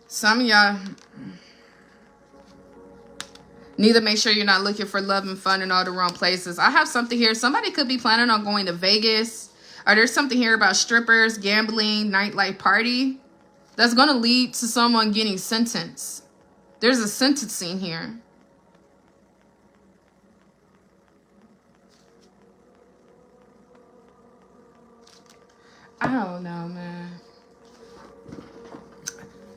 Some of y'all need to make sure you're not looking for love and fun in all the wrong places. I have something here. Somebody could be planning on going to Vegas. Or there's something here about strippers, gambling, nightlife party. That's going to lead to someone getting sentenced. There's a sentencing here. I don't know, man.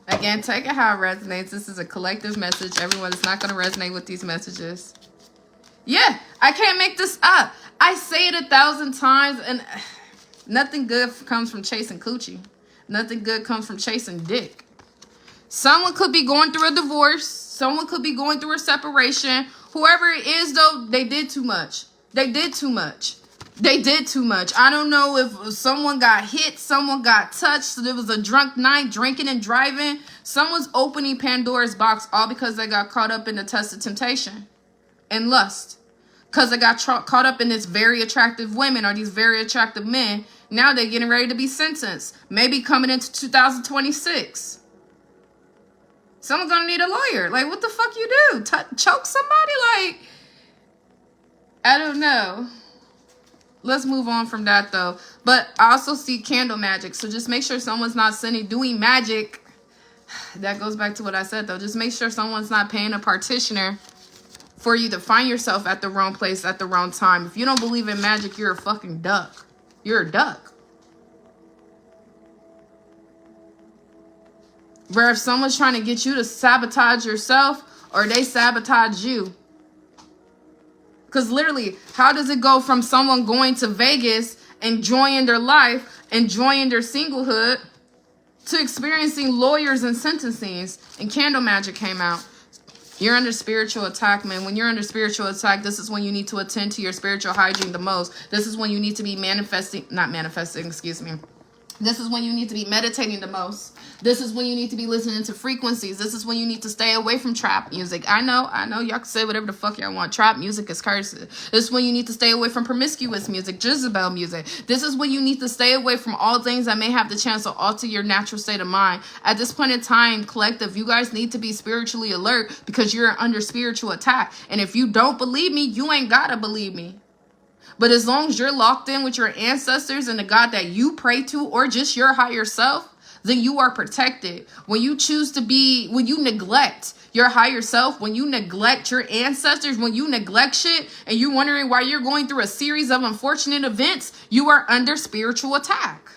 Again, take it how it resonates. This is a collective message. Everyone is not going to resonate with these messages. Yeah, I can't make this up. I say it 1,000 times, and nothing good comes from chasing coochie. Nothing good comes from chasing dick. Someone could be going through a divorce. Someone could be going through a separation. Whoever it is, though, they did too much. They did too much. They did too much. I don't know if someone got hit, someone got touched, so there was a drunk night, drinking and driving. Someone's opening Pandora's box all because they got caught up in the test of temptation and lust. Because they got caught up in this very attractive women or these very attractive men. Now they're getting ready to be sentenced. Maybe coming into 2026. Someone's going to need a lawyer. Like, what the fuck you do? Choke somebody? Like, I don't know. Let's move on from that, though. But I also see candle magic. So just make sure someone's not doing magic. That goes back to what I said, though. Just make sure someone's not paying a practitioner for you to find yourself at the wrong place at the wrong time. If you don't believe in magic, you're a fucking duck. You're a duck. Where if someone's trying to get you to sabotage yourself or they sabotage you. Because literally, how does it go from someone going to Vegas, enjoying their life, enjoying their singlehood, to experiencing lawyers and sentencings? And candle magic came out. You're under spiritual attack, man. When you're under spiritual attack, this is when you need to attend to your spiritual hygiene the most. This is when you need to be This is when you need to be meditating the most. This is when you need to be listening to frequencies. This is when you need to stay away from trap music. I know. Y'all can say whatever the fuck y'all want. Trap music is cursed. This is when you need to stay away from promiscuous music, Jezebel music. This is when you need to stay away from all things that may have the chance to alter your natural state of mind. At this point in time, collective, you guys need to be spiritually alert because you're under spiritual attack. And if you don't believe me, you ain't gotta believe me. But as long as you're locked in with your ancestors and the God that you pray to, or just your higher self, then you are protected. When you neglect your higher self, when you neglect your ancestors, when you neglect shit, and you're wondering why you're going through a series of unfortunate events, you are under spiritual attack.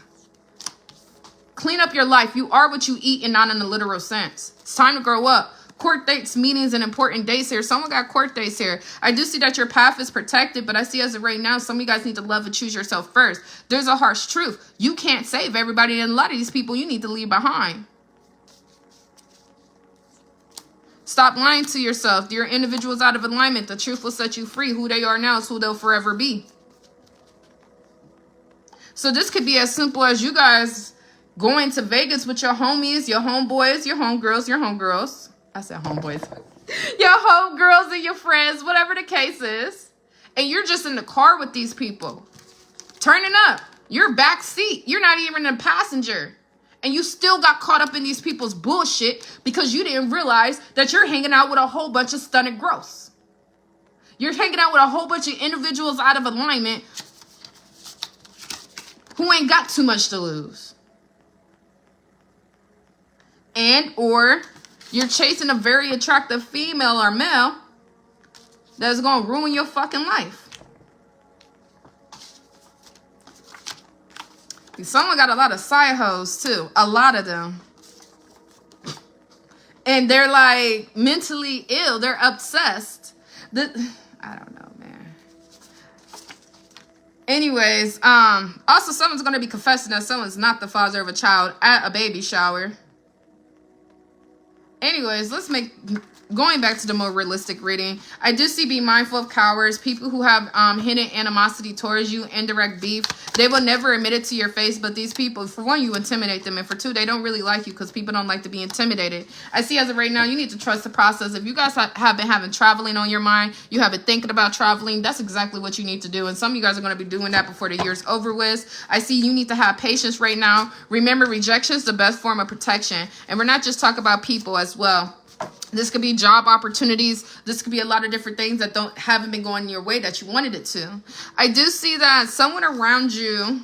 Clean up your life. You are what you eat, and not in a literal sense. It's time to grow up. Court dates, meetings, and important dates here. Someone got court dates here. I do see that your path is protected, but I see as of right now, some of you guys need to love and choose yourself first. There's a harsh truth. You can't save everybody, and a lot of these people you need to leave behind. Stop lying to yourself. Your individual is out of alignment. The truth will set you free. Who they are now is who they'll forever be. So this could be as simple as you guys going to Vegas with your homies, your homeboys, your homegirls. I said homeboys. Your homegirls and your friends, whatever the case is. And you're just in the car with these people. Turning up. You're back seat. You're not even a passenger. And you still got caught up in these people's bullshit because you didn't realize that you're hanging out with a whole bunch of stunted gross. You're hanging out with a whole bunch of individuals out of alignment who ain't got too much to lose. And or you're chasing a very attractive female or male that's going to ruin your fucking life. Someone got a lot of side hoes too. A lot of them. And they're like mentally ill. They're obsessed. I don't know, man. Anyways, also someone's going to be confessing that someone's not the father of a child at a baby shower. Anyways, going back to the more realistic reading. I do see be mindful of cowards, people who have hidden animosity towards you, indirect beef. They will never admit it to your face, but these people, for one, you intimidate them, and for two, they don't really like you because people don't like to be intimidated. I see as of right now, you need to trust the process. If you guys have been having traveling on your mind, you have been thinking about traveling, that's exactly what you need to do, and some of you guys are going to be doing that before the year's over with. I see you need to have patience right now. Remember, rejection is the best form of protection, and we're not just talking about people as well. This could be job opportunities. This could be a lot of different things that haven't been going your way that you wanted it to. I do see that someone around you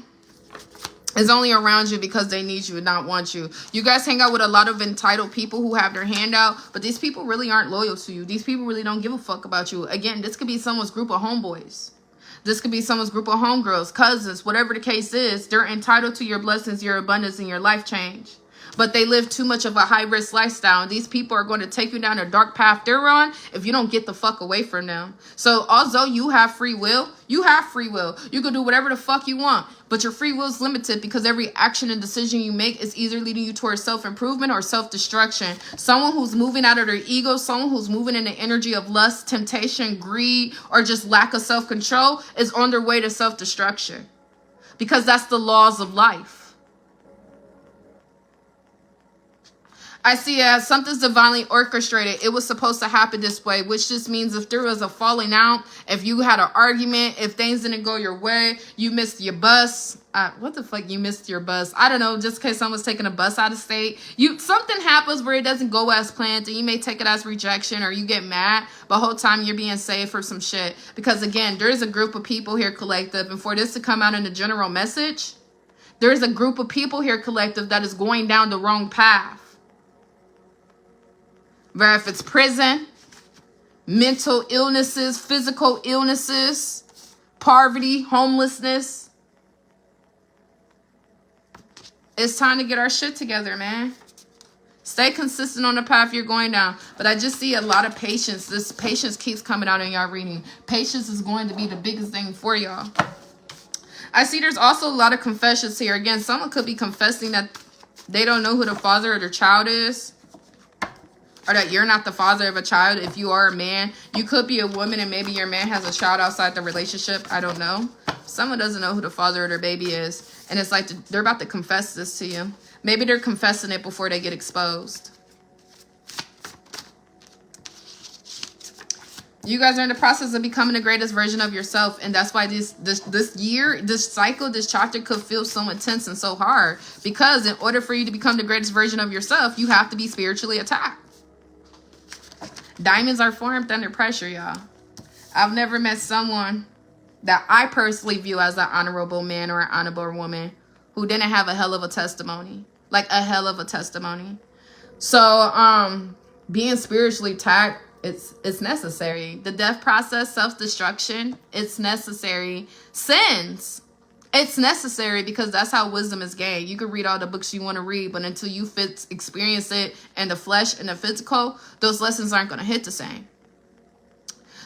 is only around you because they need you and not want you. You guys hang out with a lot of entitled people who have their hand out, but these people really aren't loyal to you. These people really don't give a fuck about you. Again, this could be someone's group of homeboys. This could be someone's group of homegirls, cousins, whatever the case is. They're entitled to your blessings, your abundance, and your life change. But they live too much of a high-risk lifestyle. And these people are going to take you down a dark path they're on if you don't get the fuck away from them. So although you have free will, you have free will. You can do whatever the fuck you want. But your free will is limited because every action and decision you make is either leading you towards self-improvement or self-destruction. Someone who's moving out of their ego, someone who's moving in the energy of lust, temptation, greed, or just lack of self-control is on their way to self-destruction. Because that's the laws of life. I see as something's divinely orchestrated. It was supposed to happen this way, which just means if there was a falling out, if you had an argument, if things didn't go your way, you missed your bus. What the fuck, you missed your bus? I don't know, just in case someone's taking a bus out of state. Something happens where it doesn't go as planned, and you may take it as rejection or you get mad, but the whole time you're being saved for some shit. Because again, there's a group of people here, collective, and for this to come out in the general message, there's a group of people here, collective, that is going down the wrong path. Where if it's prison, mental illnesses, physical illnesses, poverty, homelessness. It's time to get our shit together, man. Stay consistent on the path you're going down. But I just see a lot of patience. This patience keeps coming out in y'all reading. Patience is going to be the biggest thing for y'all. I see there's also a lot of confessions here. Again, someone could be confessing that they don't know who the father of their child is. or that you're not the father of a child. If you are a man, you could be a woman and maybe your man has a child outside the relationship. I don't know. Someone doesn't know who the father of their baby is. And it's like they're about to confess this to you. Maybe they're confessing it before they get exposed. You guys are in the process of becoming the greatest version of yourself. And that's why this year, this cycle, this chapter could feel so intense and so hard. Because in order for you to become the greatest version of yourself, you have to be spiritually attacked. Diamonds are formed under pressure, y'all. I've never met someone that I personally view as an honorable man or an honorable woman who didn't have a hell of a testimony. Like a hell of a testimony. So, being spiritually attacked, it's necessary. The death process, self-destruction, it's necessary. Sins, it's necessary because that's how wisdom is gained. You can read all the books you want to read, but until you experience it in the flesh and the physical, those lessons aren't going to hit the same.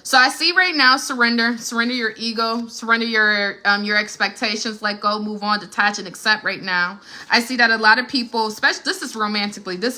So I see right now, surrender your ego, surrender your expectations, let go, move on, detach, and accept right now. I see that a lot of people, especially, this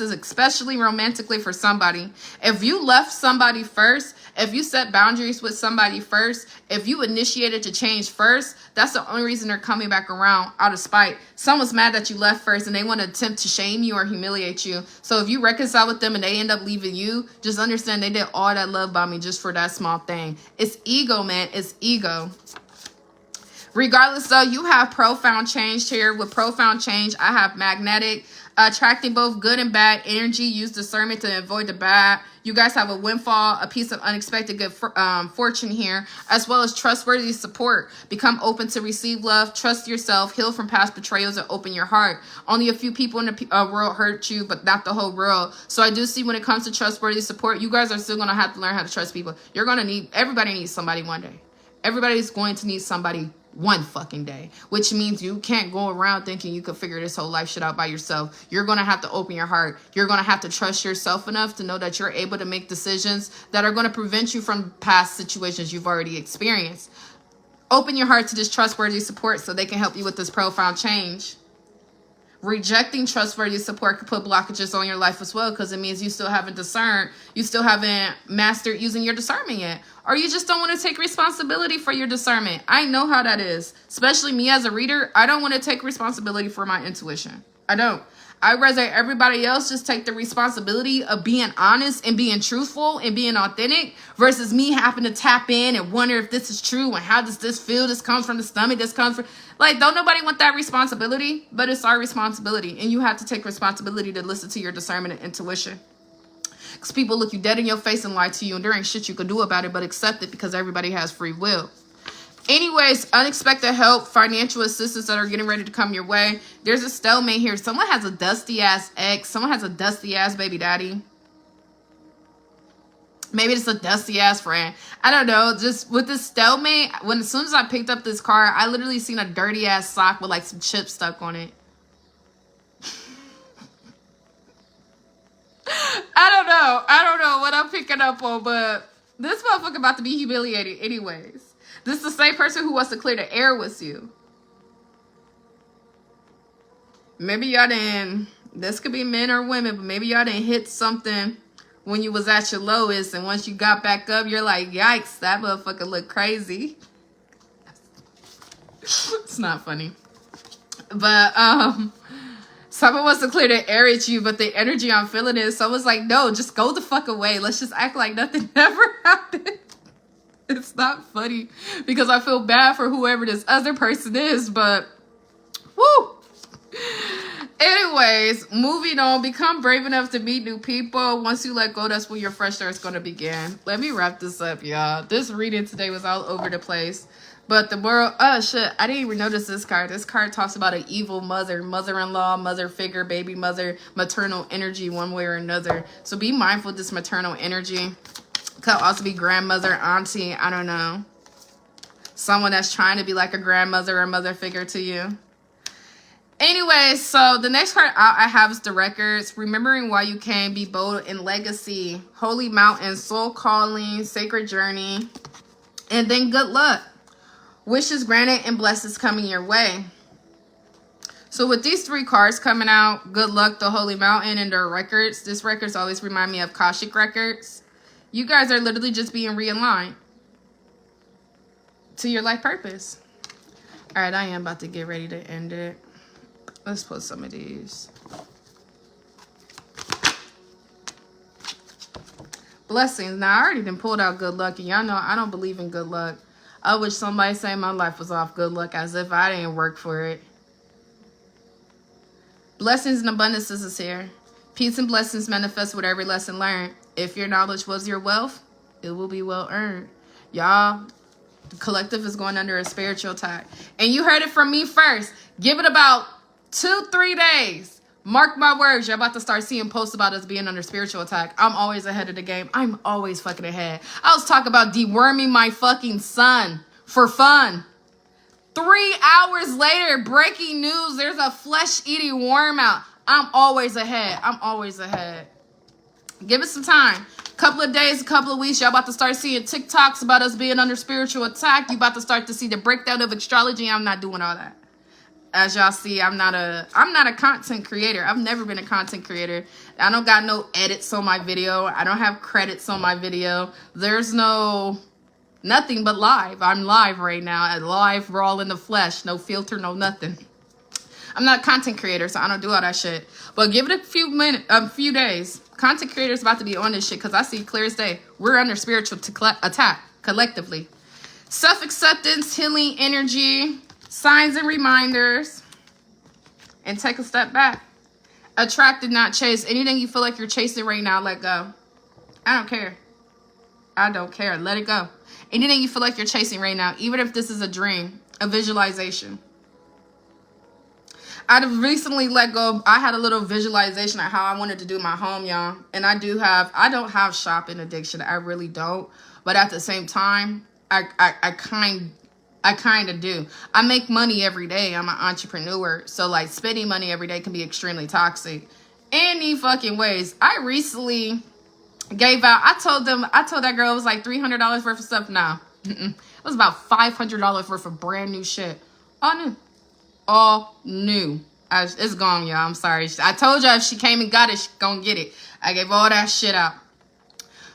is especially romantically for somebody. If you left somebody first, if you set boundaries with somebody first, if you initiated to change first, that's the only reason they're coming back around out of spite. Someone's mad that you left first and they want to attempt to shame you or humiliate you. So if you reconcile with them and they end up leaving you, just understand they did all that love bombing just for that small thing. It's ego, man. It's ego. Regardless, though, you have profound change here. With profound change, I have magnetic, attracting both good and bad energy. Use discernment to avoid the bad. You guys have a windfall, a piece of unexpected good fortune here, as well as trustworthy support. Become open to receive love. Trust yourself. Heal from past betrayals and open your heart. Only a few people in the world hurt you, but not the whole world. So I do see when it comes to trustworthy support, you guys are still going to have to learn how to trust people. You're going to need, everybody needs somebody one day. Everybody's going to need somebody one fucking day, which means you can't go around thinking you could figure this whole life shit out by yourself. You're going to have to open your heart. You're going to have to trust yourself enough to know that you're able to make decisions that are going to prevent you from past situations you've already experienced. Open your heart to this trustworthy support so they can help you with this profound change. Rejecting trustworthy support could put blockages on your life as well, because it means you still haven't discerned, you still haven't mastered using your discernment yet, or you just don't want to take responsibility for your discernment. I know how that is, especially me as a reader. I don't want to take responsibility for my intuition. I don't. I'd rather everybody else just take the responsibility of being honest and being truthful and being authentic versus me having to tap in and wonder if this is true and how does this feel? This comes from the stomach. This comes from... Like, don't nobody want that responsibility, but it's our responsibility. And you have to take responsibility to listen to your discernment and intuition. Because people look you dead in your face and lie to you, and there ain't shit you can do about it but accept it because everybody has free will. Anyways, unexpected help, financial assistance that are getting ready to come your way. There's a stalemate here. Someone has a dusty-ass ex. Someone has a dusty-ass baby daddy. Maybe it's a dusty-ass friend. I don't know. Just with this stalemate, as soon as I picked up this card, I literally seen a dirty-ass sock with, like, some chips stuck on it. I don't know what I'm picking up on, but this motherfucker about to be humiliated anyways. This is the same person who wants to clear the air with you. Maybe y'all didn't, this could be men or women, but maybe y'all didn't hit something when you was at your lowest, and once you got back up, you're like, yikes, that motherfucker look crazy. It's not funny. But, someone wants to clear the air at you, but the energy I'm feeling is, someone's like, no, just go the fuck away. Let's just act like nothing ever happened. It's not funny because I feel bad for whoever this other person is, but woo. Anyways, moving on. Become brave enough to meet new people. Once you let go, that's when your fresh start is going to begin. Let me wrap this up, y'all. This reading today was all over the place. But the moral, oh shit, I didn't even notice this card. This card talks about an evil mother, mother-in-law, mother figure, baby mother, maternal energy one way or another. So be mindful of this maternal energy. Could also be grandmother, auntie, I don't know. Someone that's trying to be like a grandmother or mother figure to you. Anyway, so the next card out I have is the records. Remembering why you came, be bold in legacy, holy mountain, soul calling, sacred journey, and then good luck. Wishes granted and blessings coming your way. So with these 3 cards coming out, Good Luck, The Holy Mountain, and their records, this records always remind me of Akashic records. You guys are literally just being realigned to your life purpose. All right, I am about to get ready to end it. Let's put some of these. Blessings. Now, I already done pulled out Good Luck, and y'all know I don't believe in good luck. I wish somebody say my life was off good luck as if I didn't work for it. Blessings and abundances is here. Peace and blessings manifest with every lesson learned. If your knowledge was your wealth, it will be well earned. Y'all, the collective is going under a spiritual attack. And you heard it from me first. Give it about 2-3 days. Mark my words. You're about to start seeing posts about us being under spiritual attack. I'm always ahead of the game. I'm always fucking ahead. I was talking about deworming my fucking son for fun. 3 hours later, breaking news, there's a flesh-eating worm out. I'm always ahead. I'm always ahead. Give it some time. Couple of days, a couple of weeks, y'all about to start seeing TikToks about us being under spiritual attack. You about to start to see the breakdown of astrology. I'm not doing all that. As y'all see, I'm not a content creator. I've never been a content creator. I don't got no edits on my video. I don't have credits on my video. There's nothing but live. I'm live right now. Live, raw in the flesh. No filter, no nothing. I'm not a content creator, so I don't do all that shit. But give it a few days. Content creators about to be on this shit because I see clear as day. We're under spiritual attack collectively. Self-acceptance, healing energy, signs and reminders, and take a step back. Attract and not chase. Anything you feel like you're chasing right now, let go. I don't care. I don't care. Let it go. Anything you feel like you're chasing right now, even if this is a dream, a visualization. I've recently let go. I had a little visualization of how I wanted to do my home, y'all. And I don't have shopping addiction. I really don't. But at the same time, I kind of do. I make money every day. I'm an entrepreneur. So like spending money every day can be extremely toxic. Any fucking ways. I recently gave out, I told that girl it was like $300 worth of stuff. Now, it was about $500 worth of brand new shit. All new. It's gone, y'all. I'm sorry. I told y'all if she came and got it, she gonna get it. I gave all that shit out.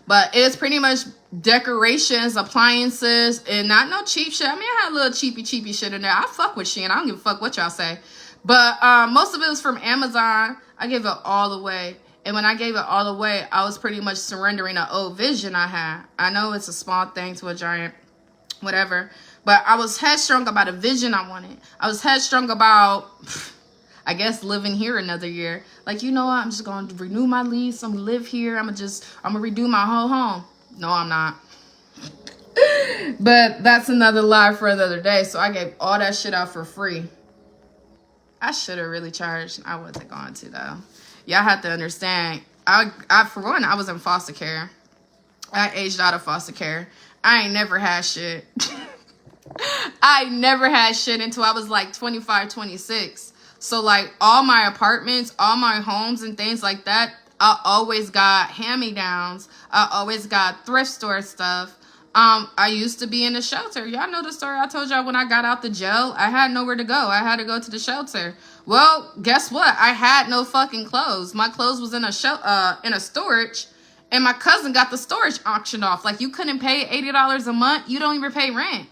But it's pretty much decorations, appliances, and not no cheap shit. I mean, I had a little cheapy shit in there. I fuck with shit. I don't give a fuck what y'all say. But most of it was from Amazon. I gave it all away. And when I gave it all away, I was pretty much surrendering an old vision I had. I know it's a small thing to a giant whatever. But I was headstrong about a vision I wanted. I was headstrong about, I guess, living here another year. Like, you know what? I'm just going to renew my lease. I'm going to live here. I'm going to redo my whole home. No, I'm not. But that's another lie for another day. So I gave all that shit out for free. I should have really charged. I wasn't going to, though. Y'all have to understand. For one, I was in foster care. I aged out of foster care. I ain't never had shit. I never had shit until I was like 25, 26. So like all my apartments, all my homes and things like that, I always got hand-me-downs. I always got thrift store stuff. I used to be in a shelter. Y'all know the story I told y'all when I got out the jail. I had nowhere to go. I had to go to the shelter. Well, guess what? I had no fucking clothes. My clothes was in a storage, and my cousin got the storage auctioned off. Like, you couldn't pay $80 a month. You don't even pay rent.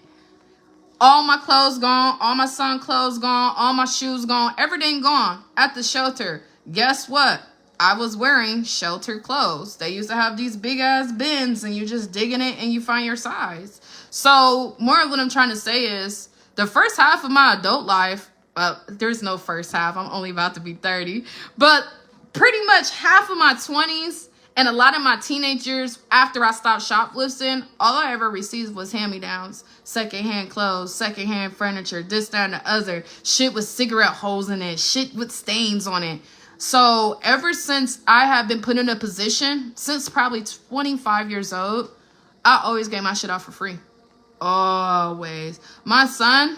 All my clothes gone. All my son's clothes gone. All my shoes gone. Everything gone at the shelter. Guess what? I was wearing shelter clothes. They used to have these big ass bins and you just dig in it and you find your size. So more of what I'm trying to say is the first half of my adult life, there's no first half. I'm only about to be 30. But pretty much half of my 20s and a lot of my teenage years after I stopped shoplifting, all I ever received was hand-me-downs, secondhand clothes, secondhand furniture, this, that, and the other. Shit with cigarette holes in it, shit with stains on it. So ever since I have been put in a position, since probably 25 years old, I always gave my shit out for free. Always. My son,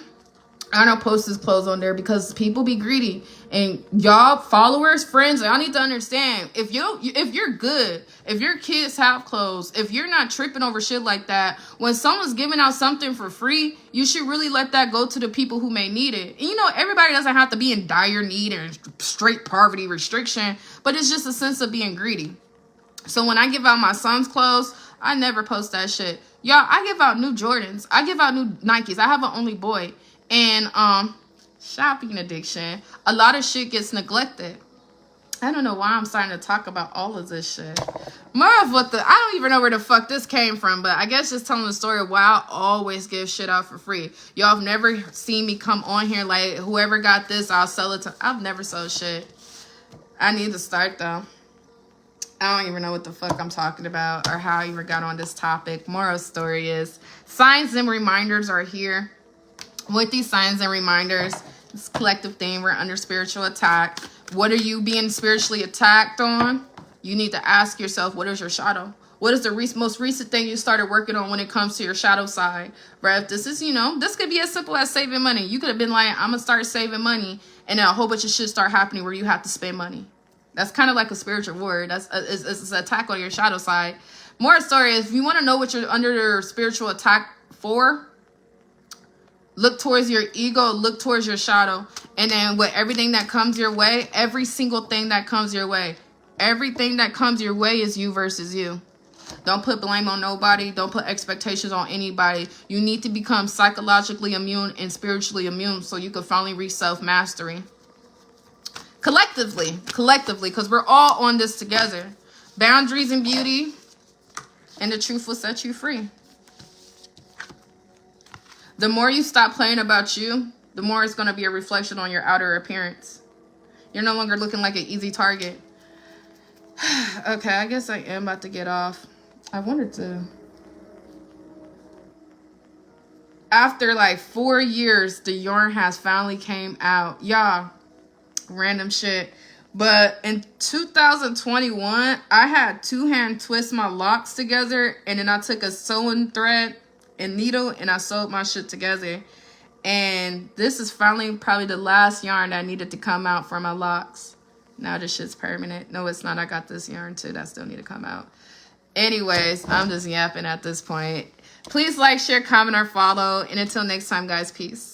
I don't post his clothes on there because people be greedy. And y'all followers, friends, y'all need to understand, if you're good, if your kids have clothes, if you're not tripping over shit like that, when someone's giving out something for free, you should really let that go to the people who may need it. And you know, everybody doesn't have to be in dire need or straight poverty restriction, but it's just a sense of being greedy. So when I give out my son's clothes, I never post that shit. Y'all, I give out new Jordans. I give out new Nikes. I have an only boy. And shopping addiction, a lot of shit gets neglected. I don't know why I'm starting to talk about all of this shit. More of what I don't even know where the fuck this came from, but I guess just telling the story of why I always give shit out for free. Y'all have never seen me come on here like, whoever got this, I'll sell it to. I've never sold shit. I need to start though. I don't even know what the fuck I'm talking about or how I even got on this topic. Moral story is signs and reminders are here. With these signs and reminders, this collective theme, we're under spiritual attack. What are you being spiritually attacked on? You need to ask yourself, what is your shadow? What is the most recent thing you started working on when it comes to your shadow side? Right? If this is, this could be as simple as saving money. You could have been like, I'm going to start saving money. And then a whole bunch of shit start happening where you have to spend money. That's kind of like a spiritual war. It's an attack on your shadow side. More story is, if you want to know what you're under your spiritual attack for, look towards your ego, look towards your shadow. And then with everything that comes your way, every single thing that comes your way, everything that comes your way is you versus you. Don't put blame on nobody. Don't put expectations on anybody. You need to become psychologically immune and spiritually immune so you can finally reach self-mastery. Collectively, because we're all on this together. Boundaries and beauty, and the truth will set you free. The more you stop playing about you, the more it's going to be a reflection on your outer appearance. You're no longer looking like an easy target. Okay, I guess I am about to get off. I wanted to. After like 4 years, the yarn has finally came out. Y'all, random shit. But in 2021, I had 2-hand twist my locks together. And then I took a sewing thread and needle and I sewed my shit together. And this is finally probably the last yarn that needed to come out for my locks. Now this shit's permanent. No, it's not. I got this yarn too that still need to come out. Anyways, I'm just yapping at this point. Please like, share, comment, or follow. And until next time, guys, peace.